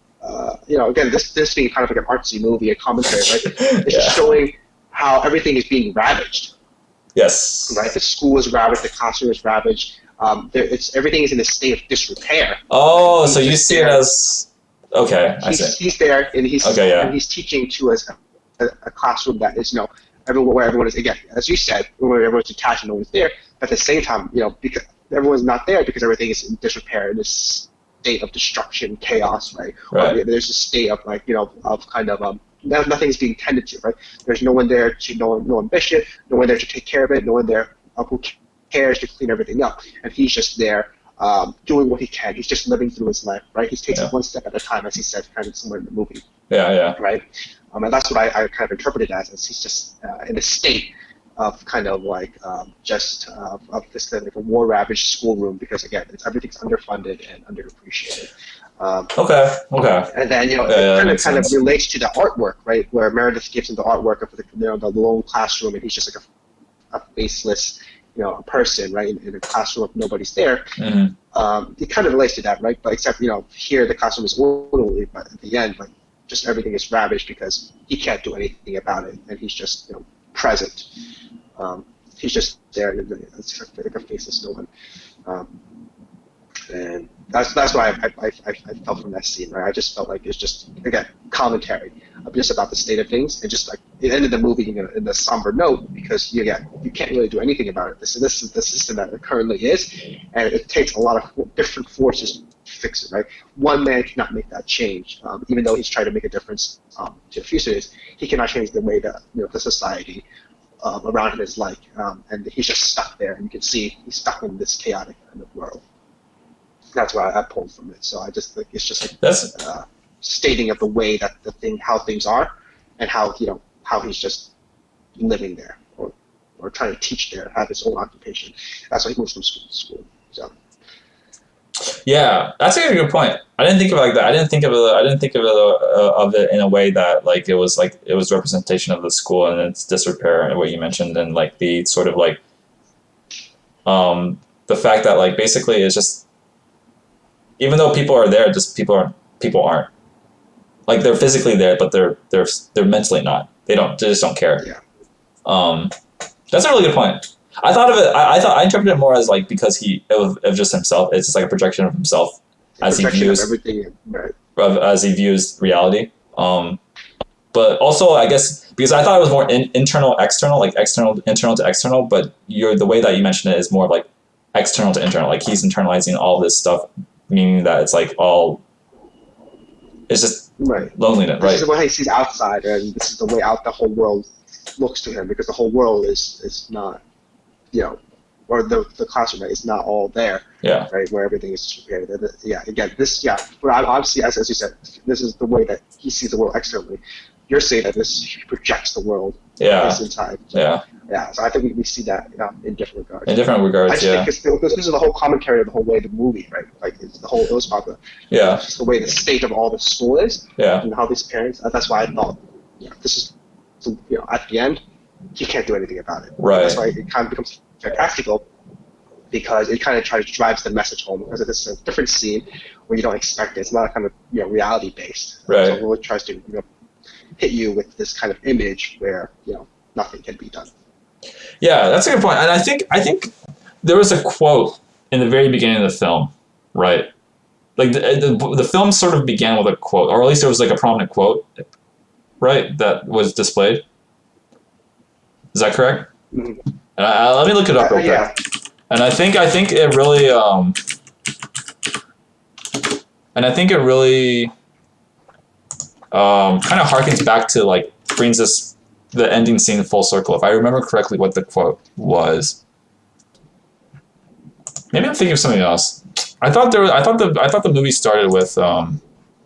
again this being kind of like an artsy movie, a commentary, right? It's just showing how everything is being ravaged. Yes. Right. The school is ravaged. The classroom is ravaged. Everything is in a state of disrepair. Oh, so you see it as okay. He's there, and he's teaching to us a classroom that is where everyone is again, as you said, where everyone's detached and no one's there. But at the same time, because everyone's not there because everything is in disrepair, in this state of destruction, chaos, right? Right. There's a state of like of kind of nothing's being tended to, right? There's no one there to no ambition, no one there to take care of it, no one there who cares to clean everything up, and he's just there doing what he can. He's just living through his life, right? He takes it one step at a time, as he said, kind of somewhere in the movie. Yeah. Right, and that's what I kind of interpreted as he's just in a state of kind of like of this like a war ravaged schoolroom because again, everything's underfunded and underappreciated. Okay. And then it kind of relates to the artwork, right? Where Meredith gives him the artwork of the lone classroom, and he's just like a faceless, a person, right? In a classroom if nobody's there. Mm-hmm. It kind of relates to that, right? But except here the classroom is orderly, but at the end, like just everything is ravaged because he can't do anything about it, and he's just present. He's just there, and it's like a faceless no one. And that's why I felt from that scene, right? I just felt like it's just again commentary just about the state of things, and just like it ended the movie in a somber note because you can't really do anything about it. This is the system that it currently is, and it takes a lot of different forces to fix it, right? One man cannot make that change, even though he's trying to make a difference to the futurists. He cannot change the way that the society around him is like, and he's just stuck there, and you can see he's stuck in this chaotic kind of world. That's what I pulled from it. So I just think it's just like that's stating of the way that how things are, and how how he's just living there or trying to teach there, have his own occupation. That's why he moves from school to school. So. Yeah, that's a good point. I didn't think of it like that. I didn't think of it in a way that like it was representation of the school and its disrepair and what you mentioned, and like the sort of like the fact that like basically it's just. Even though people are there, just people aren't. Like they're physically there, but they're mentally not. They just don't care. Yeah. That's a really good point. I thought of it. I interpreted it more as like because of just himself. It's just like a projection of himself as he views everything. Right. As he views reality. But also I guess because I thought it was more internal external, like internal to external. But the way that you mentioned it is more like external to internal. Like he's internalizing all this stuff. Meaning that it's like it's just loneliness, right? This is what he sees outside, and this is the way out the whole world looks to him because the whole world is not, or the classroom is not all there, right? Where everything is prepared. Again, obviously, as you said, this is the way that he sees the world externally. You're saying that he projects the world inside. So, so I think we see that in different regards. In different regards, I just think because this is the whole commentary of the whole way the movie, right? Like it's the whole it was about just the way the state of all the school is, and how these parents. That's why I thought, this is, at the end, he can't do anything about it. Right. That's why it kind of becomes fantastical, because it kind of drives the message home because it's a different scene where you don't expect it. It's not kind of reality based. Right. So it really tries to hit you with this kind of image where nothing can be done. Yeah, that's a good point. And I think there was a quote in the very beginning of the film, right? Like the film sort of began with a quote, or at least there was like a prominent quote, right, that was displayed. Is that correct? Mm-hmm. Let me look it up real quick. Yeah. And I think it really kind of harkens back to like brings us the ending scene full circle. If I remember correctly, what the quote was. Maybe I'm thinking of something else. I thought the movie started with.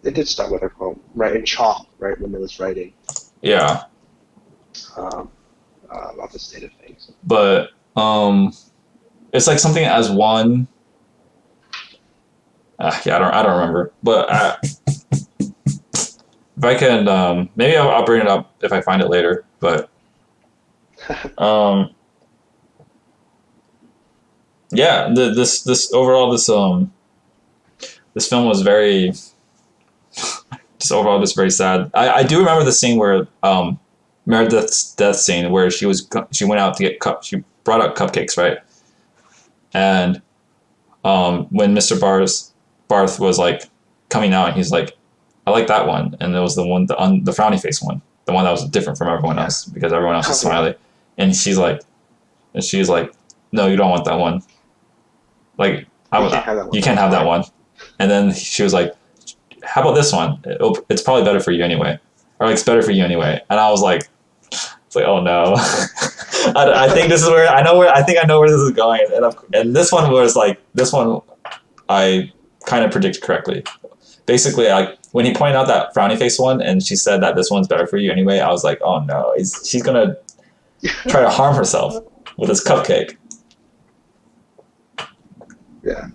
It did start with a quote, right, in chalk, right, when it was writing. Yeah. About the state of things. But it's like something as one. Yeah, I don't remember. But if I can, maybe I'll bring it up if I find it later. But yeah, this overall this film was very just overall just very sad. I do remember the scene where Meredith's death scene where she went out to get she brought out cupcakes, right? And when Mr. Barth was like coming out, and he's like, I like that one, and it was the one the frowny face one, the one that was different from everyone else because everyone else was smiley, and she's like, no, you don't want that one. Like you can't have that one. And then she was like, how about this one? It's probably better for you anyway, or like it's better for you anyway. And I was like, it's like, oh no. I think this is where I think I know where this is going, and this one was like I kind of predicted correctly. Basically, like when he pointed out that frowny face one, and she said that this one's better for you anyway, I was like, oh no, she's gonna try to harm herself with this cupcake. Yeah.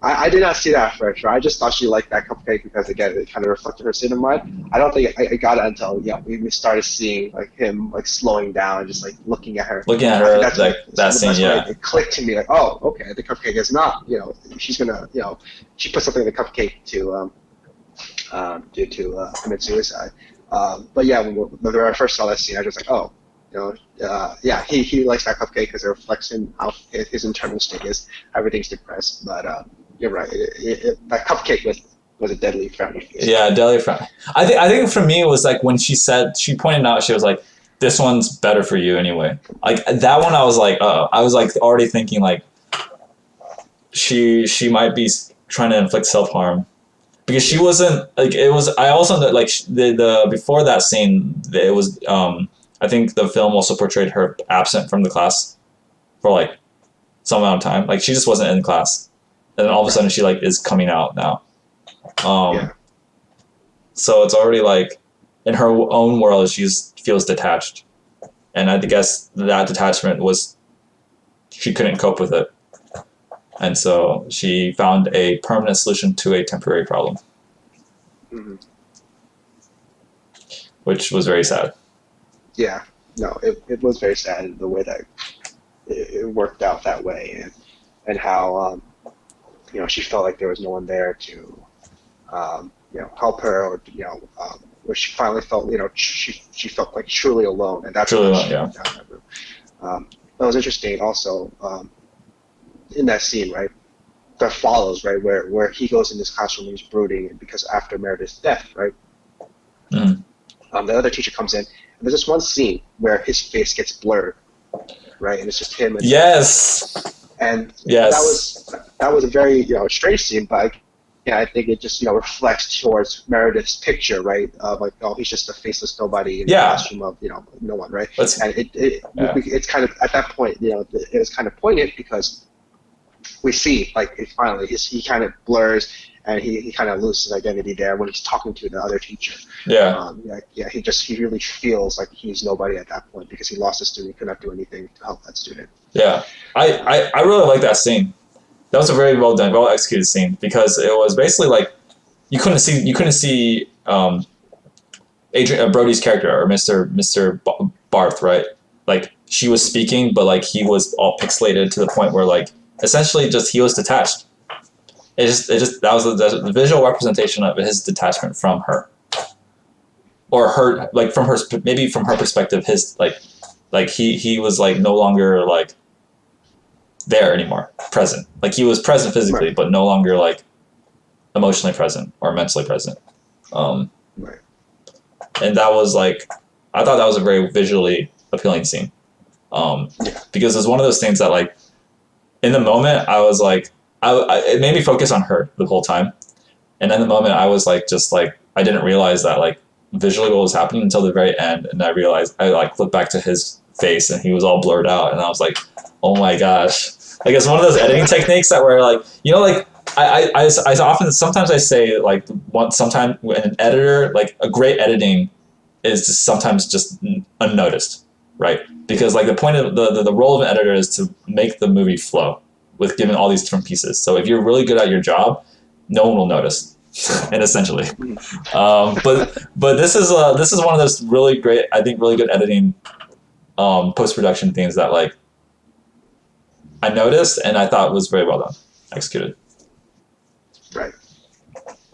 I did not see that for sure. I just thought she liked that cupcake because, again, it kind of reflected her state of mind. I don't think I got it until we started seeing like him like slowing down and just like looking at her. That's like that scene. Yeah, it clicked to me like, oh, okay, the cupcake is not. She's gonna. She put something in the cupcake to commit suicide. But yeah, when I first saw that scene, I was just like, oh. He likes that cupcake because it reflects in how his internal state is. Everything's depressed, but you're right. That cupcake was a deadly frowny face. Yeah, deadly frowny. I think for me it was like when she pointed out, she was like, "This one's better for you anyway." Like that one, I was like already thinking like she might be trying to inflict self-harm because she wasn't like it was. I also like the before that scene, it was I think the film also portrayed her absent from the class for like some amount of time. Like she just wasn't in class, and then all of a sudden she like is coming out now. So it's already like in her own world she feels detached, and I guess that detachment was she couldn't cope with it, and so she found a permanent solution to a temporary problem, which was very sad. Yeah, no, it was very sad the way that it worked out that way, and how she felt like there was no one there to help her, or where she finally felt she felt like truly alone, and that's truly alone. Yeah. That was interesting. Also, in that scene, right, that follows, right, where he goes in this classroom and he's brooding because after Meredith's death, right. The other teacher comes in, and there's this one scene where his face gets blurred, right, and it's just him. And yes. And yes. that was a very strange scene, but I think it just reflects towards Meredith's picture, right, of like, oh, he's just a faceless nobody in the classroom of no one, right. And it's kind of at that point, it was kind of poignant because we see like finally he kind of blurs. And he kind of loses his identity there when he's talking to the other teacher. Yeah. He really feels like he's nobody at that point because he lost a student, he could not do anything to help that student. Yeah, I really like that scene. That was a very well done, well executed scene because it was basically like you couldn't see Adrian Brody's character or Mr. Barth, right? Like she was speaking, but like he was all pixelated to the point where like essentially just he was detached. It just that was the visual representation of his detachment from her, or her, like from her, maybe from her perspective, his like he was like no longer like there anymore, present. Like he was present physically, Right. but no longer like emotionally present or mentally present. Right. And that was like, I thought that was a very visually appealing scene. Because it's one of those things that like, in the moment I was like, it made me focus on her the whole time. And in the moment I was like, just like, I didn't realize that like visually what was happening until the very end. And I realized, I like flipped back to his face and he was all blurred out. And I was like, oh my gosh. Like it's one of those editing techniques that were like, you know, like I often, sometimes I say like sometimes an editor, like a great editing is just sometimes just unnoticed, right? Because like the point of the role of an editor is to make the movie flow with given all these different pieces. So if you're really good at your job, no one will notice, and essentially. But this is one of those really great, I think, really good editing post production things that like I noticed and I thought was very well done, executed. Right.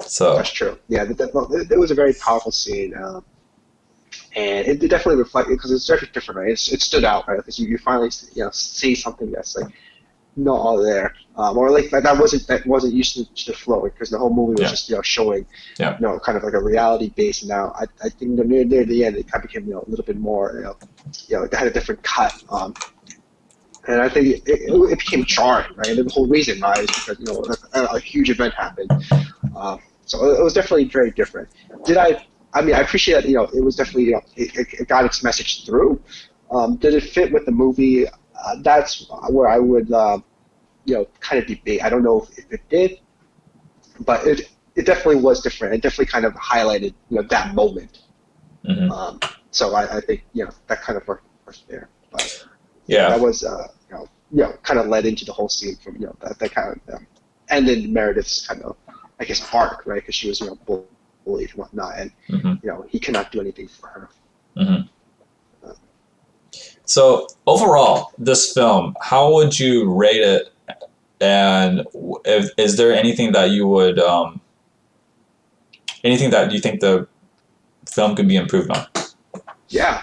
So that's true. Yeah, it was a very powerful scene. And it definitely reflected, because it's very different, right? It stood out, right? Because you finally see something that's like not all there, or like that wasn't used to the flow, because the whole movie was just showing kind of like a reality base. And now I think near the end it kind of became a little bit more it had a different cut, and I think it became jarring, right? And the whole reason why is because a huge event happened, so it was definitely very different. I mean, I appreciate that. It was definitely it got its message through. Did it fit with the movie? That's where I would kind of debate. I don't know if it did, but it definitely was different. It definitely kind of highlighted that moment. mm-hmm. So I think that kind of worked there. But that was kind of led into the whole scene from that kind of ended Meredith's kind of, I guess, arc, right? Because she was bullied and whatnot, and mm-hmm. He cannot do anything for her. Mm-hmm. So overall, this film, how would you rate it? And is there anything that you would, anything that you think the film could be improved on? Yeah.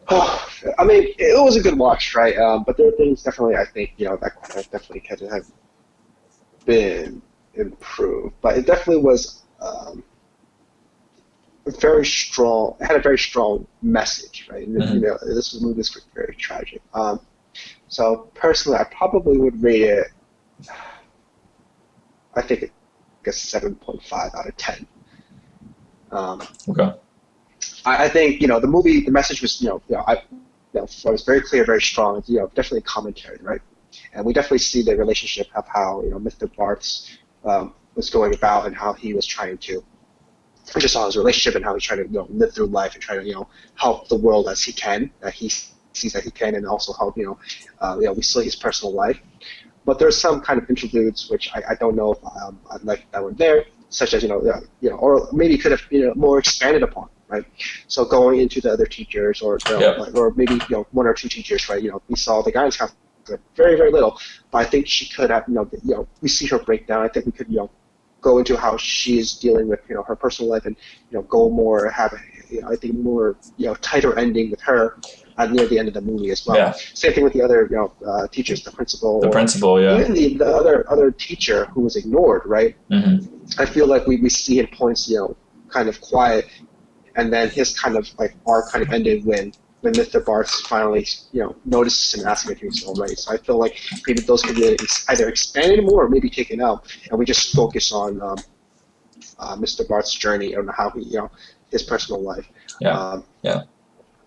Oh, I mean, it was a good watch, right? But there are things definitely I think that definitely could have been improved. But it definitely was very strong. It had a very strong message, right? Mm-hmm. This movie is very tragic. So personally, I probably would rate it. I think I guess 7.5 out of 10. Okay. I think the movie, the message was was very clear, very strong. Definitely commentary, right? And we definitely see the relationship of how Mr. Bart's was going about, and how he was trying to just saw his relationship, and how he's trying to live through life and try to help the world as he can, that he sees that he can, and also help we see his personal life. But there's some kind of interludes which I don't know if I'd like that were there, such as or maybe could have more expanded upon, right? So going into the other teachers, or or maybe one or two teachers, right? We saw the guidance counselor very, very little, but I think she could have we see her breakdown. I think we could go into how she is dealing with her personal life, and go more, have I think more tighter ending with her near the end of the movie as well. Yeah. Same thing with the other teachers, the principal, even the other teacher who was ignored, right? Mm-hmm. I feel like we see in points kind of quiet, and then his kind of like arc kind of ended when Mr. Bartz finally notices him, asking if he's all right. So I feel like maybe those could be either expanded more or maybe taken out, and we just focus on Mr. Bart's journey and how he his personal life.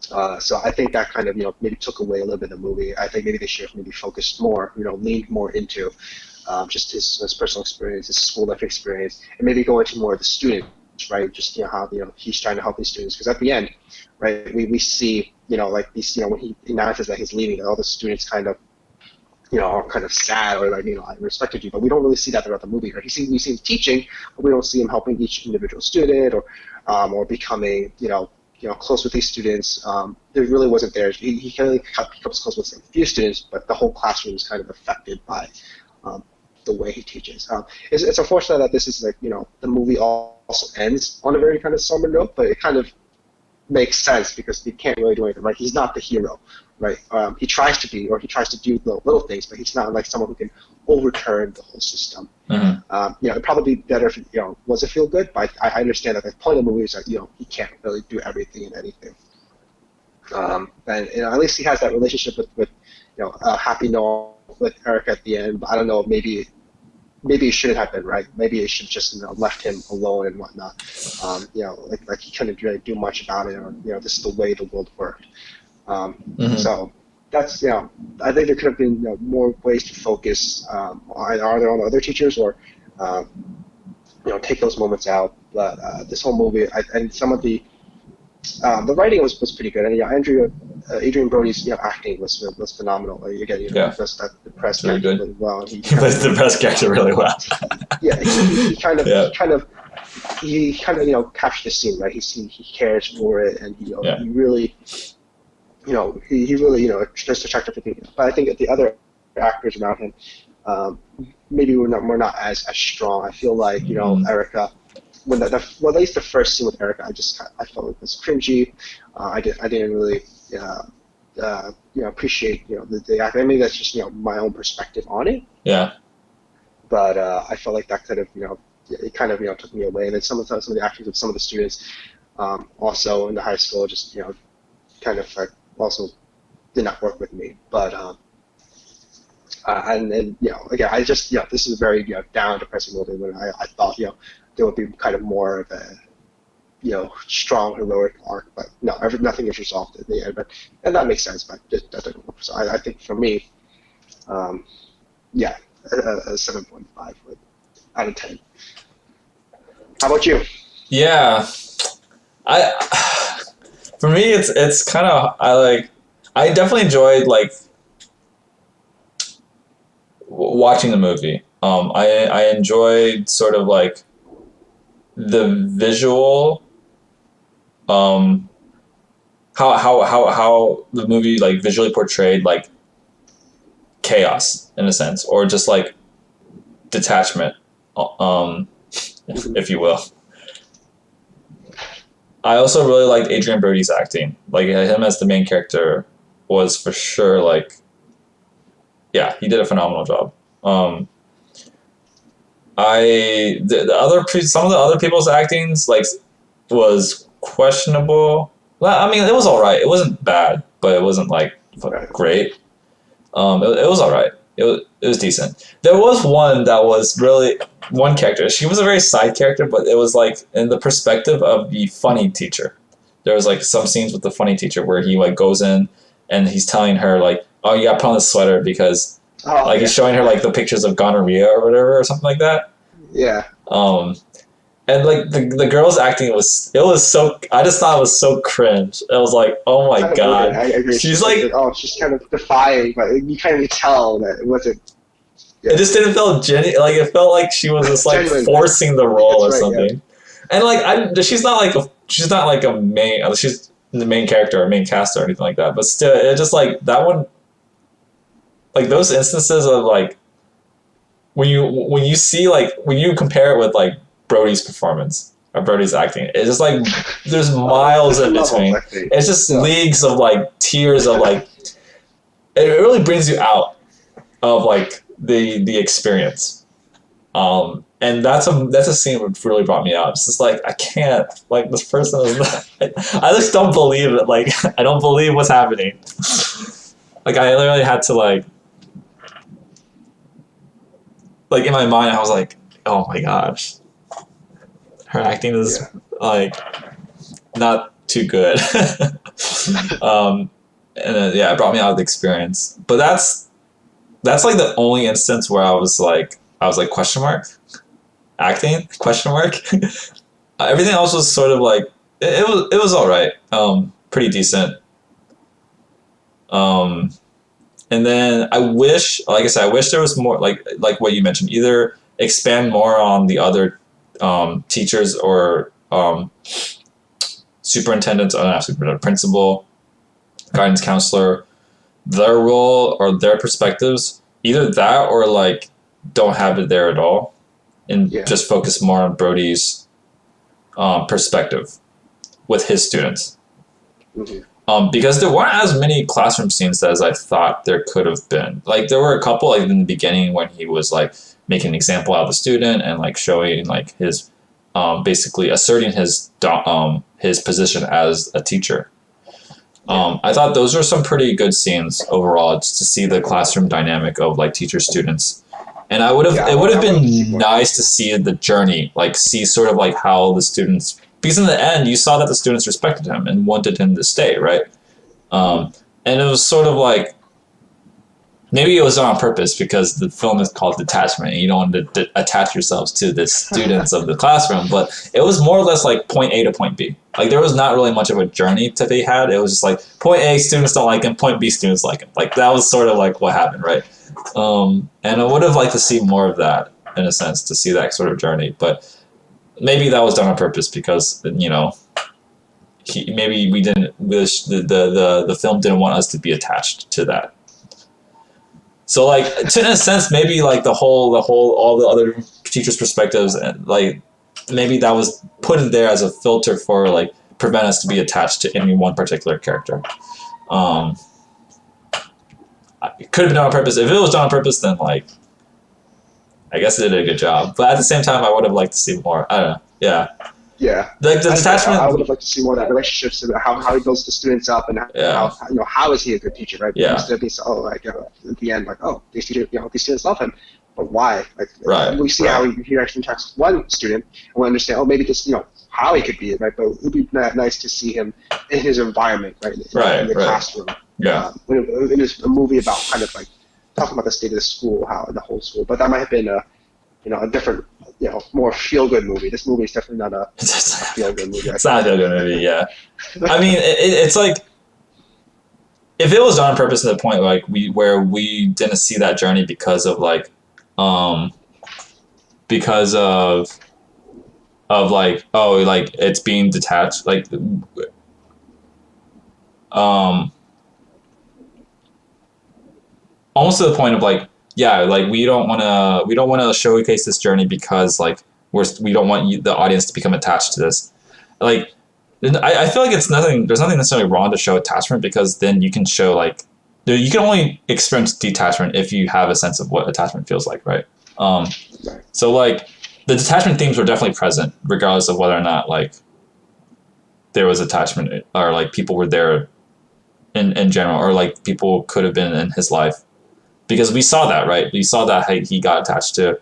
So I think that kind of maybe took away a little bit of the movie. I think maybe they should have maybe focused more, leaned more into just his personal experience, his school life experience, and maybe go into more of the students, right? Just how he's trying to help these students, because at the end, right, we see like these when he announces that he's leaving, all the students kind of are kind of sad, or like I respected you, but we don't really see that throughout the movie. Right? We see him teaching, but we don't see him helping each individual student, or becoming close with these students. There really wasn't there. He kind of becomes close with a few students, but the whole classroom is kind of affected by um, the way he teaches. It's unfortunate that this is the movie also ends on a very kind of somber note, but it kind of makes sense because he can't really do anything, right? He's not the hero, right? He tries to be, or he tries to do the little things, but he's not like someone who can overturn the whole system. It'd probably be better if was it feel good, but I understand that the point of the movie is that he can't really do everything and anything. And at least he has that relationship with a happy note with Erica at the end. But I don't know, maybe it shouldn't have been, right? Maybe it should just left him alone and whatnot. Like he couldn't really do much about it, or this is the way the world worked. So that's I think there could have been more ways to focus either on other teachers or take those moments out. But this whole movie and some of the writing was pretty good, and Adrian Brody's acting was phenomenal. Like, again, does that depressed character really well. He plays the depressed character really well. Yeah, he kind of captured the scene, right? He cares for it, and he really he really just attracted to people. But I think that the other actors around him maybe were not as strong. I feel like Erica. When at least the first scene with Erica, I felt it was cringy. I didn't really appreciate the acting. Maybe that's just my own perspective on it. Yeah. But I felt like that could have it kind of took me away. And then some of the actions of some of the students also in the high school just kind of also did not work with me. But and then again, I just this is a very down, depressing movie when I thought there would be kind of more of a strong heroic arc, but no, nothing is resolved at the end. And that makes sense, but that doesn't work. So I think for me, a 7.5 out of 10. How about you? Yeah, for me it's kind of I definitely enjoyed watching the movie. I enjoyed sort of the visual, how the movie visually portrayed chaos in a sense, or just detachment, if you will. I also really liked Adrian Brody's acting. Him as the main character was for sure he did a phenomenal job. Some of the other people's actings was questionable. Well, I mean, it was all right. It wasn't bad, but it wasn't great. It was all right. It was decent. There was one that was really one character. She was a very side character, but it was in the perspective of the funny teacher. There was some scenes with the funny teacher where he goes in and he's telling her oh, you got to put on this sweater because he's showing her the pictures of gonorrhea or whatever or something like that. Yeah. And the girl's acting was so, I just thought it was so cringe. It was oh my god. I agree. She's she's kind of defying, but you kind of tell that it wasn't. Yeah. It just didn't feel genuine. It felt like she was just forcing the role or something. Yeah. And she's not a main. She's the main character or main cast or anything like that. But still, it just that one. Those instances of when you see when you compare it with Brody's performance or Brody's acting, it's just there's miles in between. It's just leagues of tears of it really brings you out of the experience. And that's a scene which really brought me out. It's just I can't this person is not, I just don't believe it. I don't believe what's happening. I literally had to in my mind, I was oh my gosh, her acting is not too good. And it brought me out of the experience. But that's the only instance where I was question mark acting question mark. Everything else was sort of it was all right, pretty decent. And then I wish, like I said, I wish there was more, like what you mentioned, either expand more on the other teachers or superintendent, or not superintendent, principal, guidance counselor, their role or their perspectives, either that or like don't have it there at all, and just focus more on Brody's perspective with his students. Because there weren't as many classroom scenes as I thought there could have been. Like there were a couple like in the beginning when he was like making an example out of the student and like showing like his basically asserting his position as a teacher. I thought those were some pretty good scenes overall, just to see the classroom dynamic of like teacher students. And it would have been nice to see the journey, like see sort of like how the students, because in the end you saw that the students respected him and wanted him to stay, right? And it was sort of like, maybe it was on purpose because the film is called Detachment and you don't want to attach yourselves to the students of the classroom, but it was more or less like point A to point B. Like there was not really much of a journey to be had. It was just like point A, students don't like him, point B, students like him. Like that was sort of like what happened, right? And I would have liked to see more of that in a sense, to see that sort of journey, but maybe that was done on purpose because, you know, maybe we didn't, the film didn't want us to be attached to that. So like, in a sense, maybe like all the other teachers' perspectives, and like maybe that was put in there as a filter for like prevent us to be attached to any one particular character. It could have been done on purpose. If it was done on purpose, then like, I guess it did a good job. But at the same time, I would have liked to see more. I don't know. Yeah. Yeah. Like the detachment. I would have liked to see more of that relationships and how he builds the students up and how is he a good teacher, right? Yeah. Instead of being at the end, like, oh, these students love him, but why? Like, we see how he actually interacts with one student, and we understand, maybe just how he could be it, right? But it would be nice to see him in his environment, right? In the classroom. Yeah. It is a movie about kind of like talking about the state of the school, the whole school, but that might have been a different, more feel-good movie. This movie is definitely not a feel-good movie. It's not a feel-good movie, yeah. I mean, it's like, if it was done on purpose to the point like where we didn't see that journey because of like, because of like, oh, like it's being detached, like, almost to the point of like, yeah, like we don't want to showcase this journey because like we don't want the audience to become attached to this. Like, I feel like there's nothing necessarily wrong to show attachment, because then you can show like, you can only experience detachment if you have a sense of what attachment feels like, right? So like the detachment themes were definitely present regardless of whether or not like there was attachment or like people were there in general, or like people could have been in his life. Because we saw that, right? We saw that he got attached to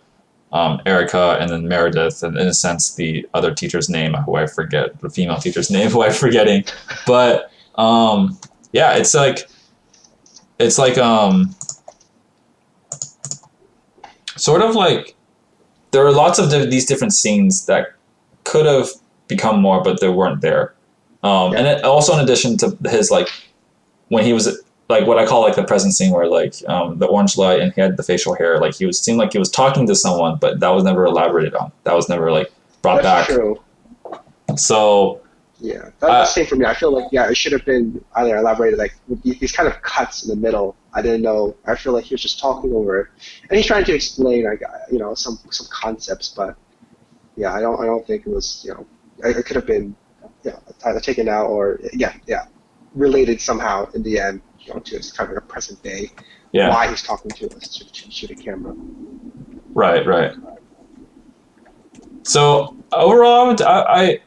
Erica and then Meredith, and in a sense, the other teacher's name, who I forget, the female teacher's name, who I'm forgetting. But yeah, it's like sort of like there are lots of these different scenes that could have become more, but they weren't there. And it, also in addition to his like when he was like what I call like the present scene where like the orange light and he had the facial hair, like seemed like he was talking to someone, but that was never elaborated on. That was never like brought back. That's true. So yeah, that's the same for me. I feel like it should have been either elaborated like with these kind of cuts in the middle. I didn't know. I feel like he was just talking over it, and he's trying to explain like some concepts, but yeah, I don't think it was it could have been either taken out or related somehow in the end. To his kind of a present day, why he's talking to us to the camera. Right. So overall, I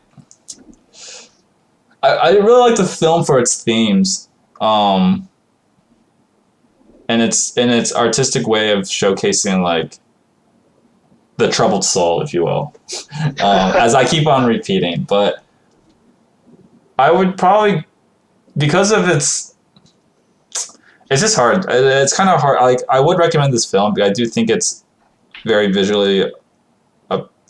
really like the film for its themes, and its artistic way of showcasing like the troubled soul, if you will, as I keep on repeating. But I would probably, because of it's just hard. It's kind of hard. Like I would recommend this film, but I do think it's very visually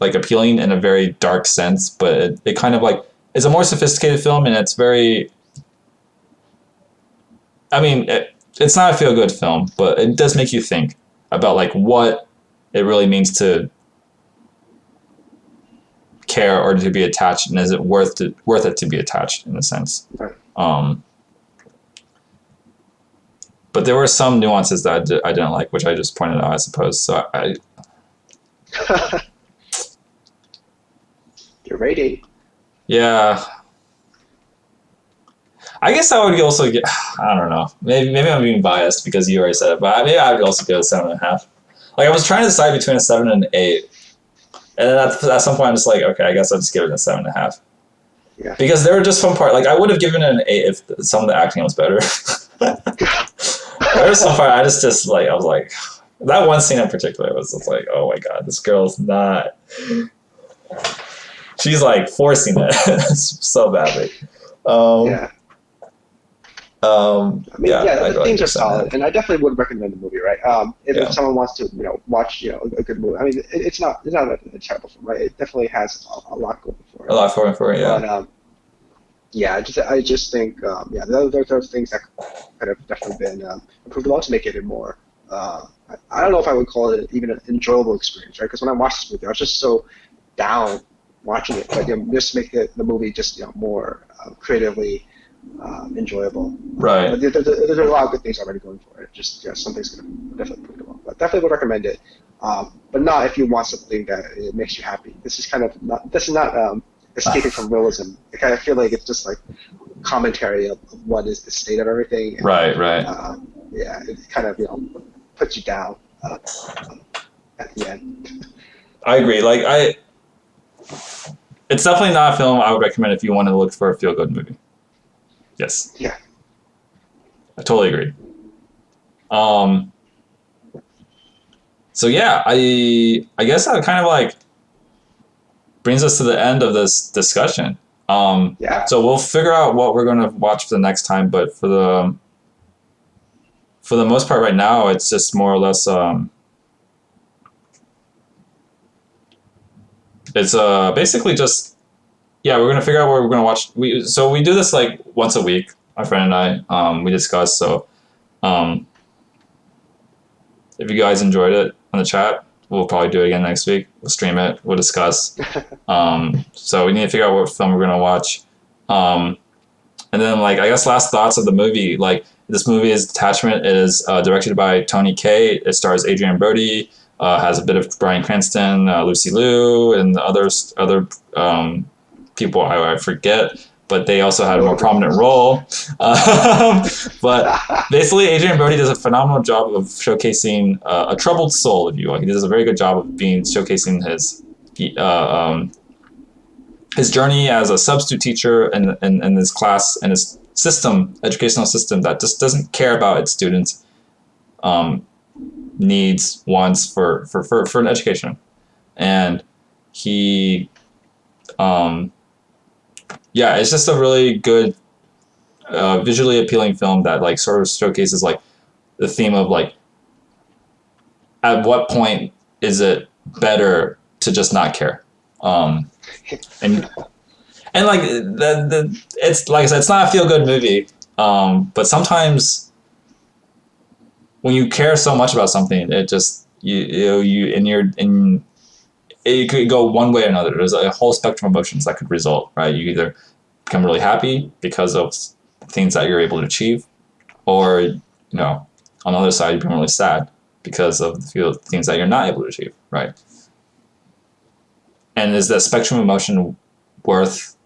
like appealing in a very dark sense. But it kind of like it's a more sophisticated film, and it's very. I mean, it's not a feel good film, but it does make you think about like what it really means to care or to be attached, and is it worth it to be attached in a sense? Right. But there were some nuances that I didn't like, which I just pointed out, I suppose. So Your rating. yeah. I guess I would also get. I don't know. Maybe I'm being biased because you already said it, but maybe I would also go 7.5. Like I was trying to decide between a 7 and an 8, and then at some point I'm just like, okay, I guess I'll just give it a 7.5. Yeah. Because there were just some part, like I would have given it an 8 if some of the acting was better. There was some part I was like, that one scene in particular was just like, oh my god, this girl's not. She's like forcing it so badly. Yeah. I mean, the themes are solid, that. and I definitely would recommend the movie, right? If someone wants to, watch, a good movie. I mean, it's not a terrible film, right? It definitely has a lot going for it. A lot going for it, yeah. But yeah, I just think, those things that could have definitely been improved a lot to make it a more. I don't know if I would call it even an enjoyable experience, right? Because when I watched this movie, I was just so down watching it, but just make the movie just more creatively enjoyable. Right. But there's a lot of good things already going for it. Just some things could have definitely improved along. But definitely would recommend it. But not if you want something that it makes you happy. This is not escaping from realism. I kind of feel like it's just like commentary of what is the state of everything. And, right. Yeah, it kind of puts you down at the end. I agree. Like it's definitely not a film I would recommend if you want to look for a feel-good movie. Yes. Yeah. I totally agree. So yeah, I guess that kind of like brings us to the end of this discussion. Yeah. So we'll figure out what we're going to watch for the next time, but for the most part right now, it's just more or less it's basically just we're gonna figure out what we're gonna watch. We do this like once a week. My friend and I we discuss. So if you guys enjoyed it on the chat, we'll probably do it again next week. We'll stream it. We'll discuss. So we need to figure out what film we're gonna watch. And then like I guess last thoughts of the movie. Like this movie is Detachment. It is directed by Tony Kaye. It stars Adrian Brody. Has a bit of Bryan Cranston, Lucy Liu, and other people I forget, but they also had a more prominent role. But basically, Adrian Brody does a phenomenal job of showcasing a troubled soul, if you will. He does a very good job of showcasing his journey as a substitute teacher in his class and his educational system that just doesn't care about its students' needs, wants for an education. And he it's just a really good visually appealing film that like sort of showcases like the theme of like at what point is it better to just not care, and like it's like I said, it's not a feel good movie, but sometimes when you care so much about something, it just it could go one way or another. There's a whole spectrum of emotions that could result, right? You either become really happy because of things that you're able to achieve, or on the other side, you become really sad because of the things that you're not able to achieve, right? And is that spectrum of emotion worth?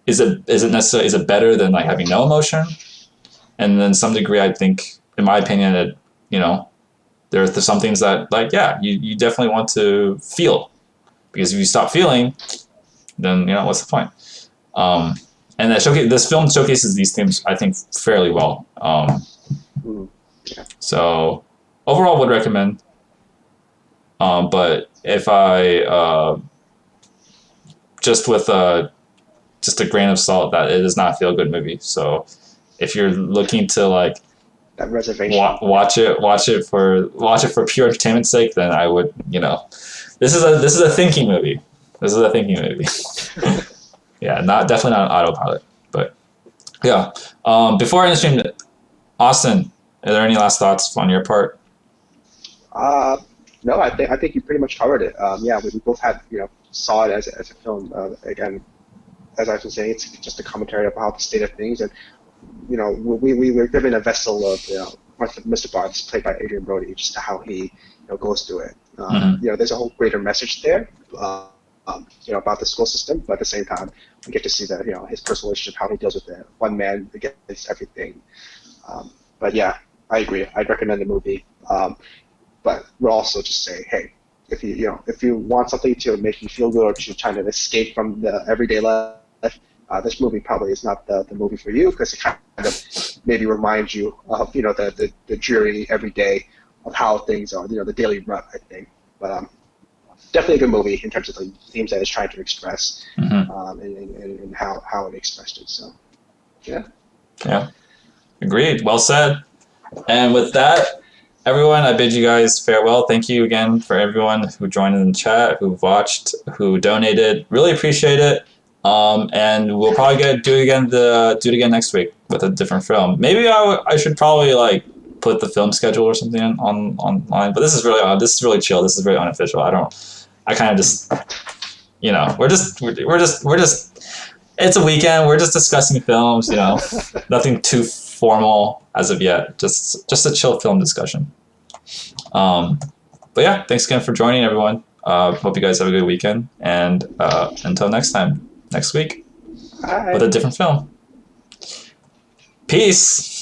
Is it better than like having no emotion? And then some degree, I think, in my opinion, it there's some things that you definitely want to feel, because if you stop feeling, then what's the point? And this film showcases these themes, I think, fairly well. So overall, would recommend. But if I just with just a grain of salt, that it is not a feel good movie. So if you're looking to like that reservation, watch it for pure entertainment's sake, then I would this is a thinking movie. This is a thinking movie. Yeah, definitely not an autopilot, but yeah. Before I end the stream, Austin, are there any last thoughts on your part? No, I think you pretty much covered it. Yeah, we both had saw it as a film. Again, as I've been saying, it's just a commentary about the state of things, and we were given a vessel of Mr. Barnes, played by Adrian Brody, just how he goes through it. Mm-hmm. There's a whole greater message there, about the school system, but at the same time, we get to see that his personal relationship, how he deals with it, one man against everything. But yeah, I agree. I'd recommend the movie. But we'll also just say, hey, if you want something to make you feel good or to try to escape from the everyday life, this movie probably is not the movie for you, because it kind of maybe reminds you of the dreary everyday of how things are, the daily rut, I think. But definitely a good movie in terms of the themes that it's trying to express, Mm-hmm. and how it expressed it. So yeah. Yeah. Agreed. Well said. And with that, everyone, I bid you guys farewell. Thank you again for everyone who joined in the chat, who watched, who donated. Really appreciate it. And we'll probably do it again next week with a different film. Maybe I should probably like put the film schedule or something online. But this is really chill. This is very unofficial. I kind of just we're just it's a weekend. We're just discussing films. Nothing too formal as of yet. Just a chill film discussion. But yeah, thanks again for joining, everyone. Hope you guys have a good weekend, and until next time, next week with a different film. Peace.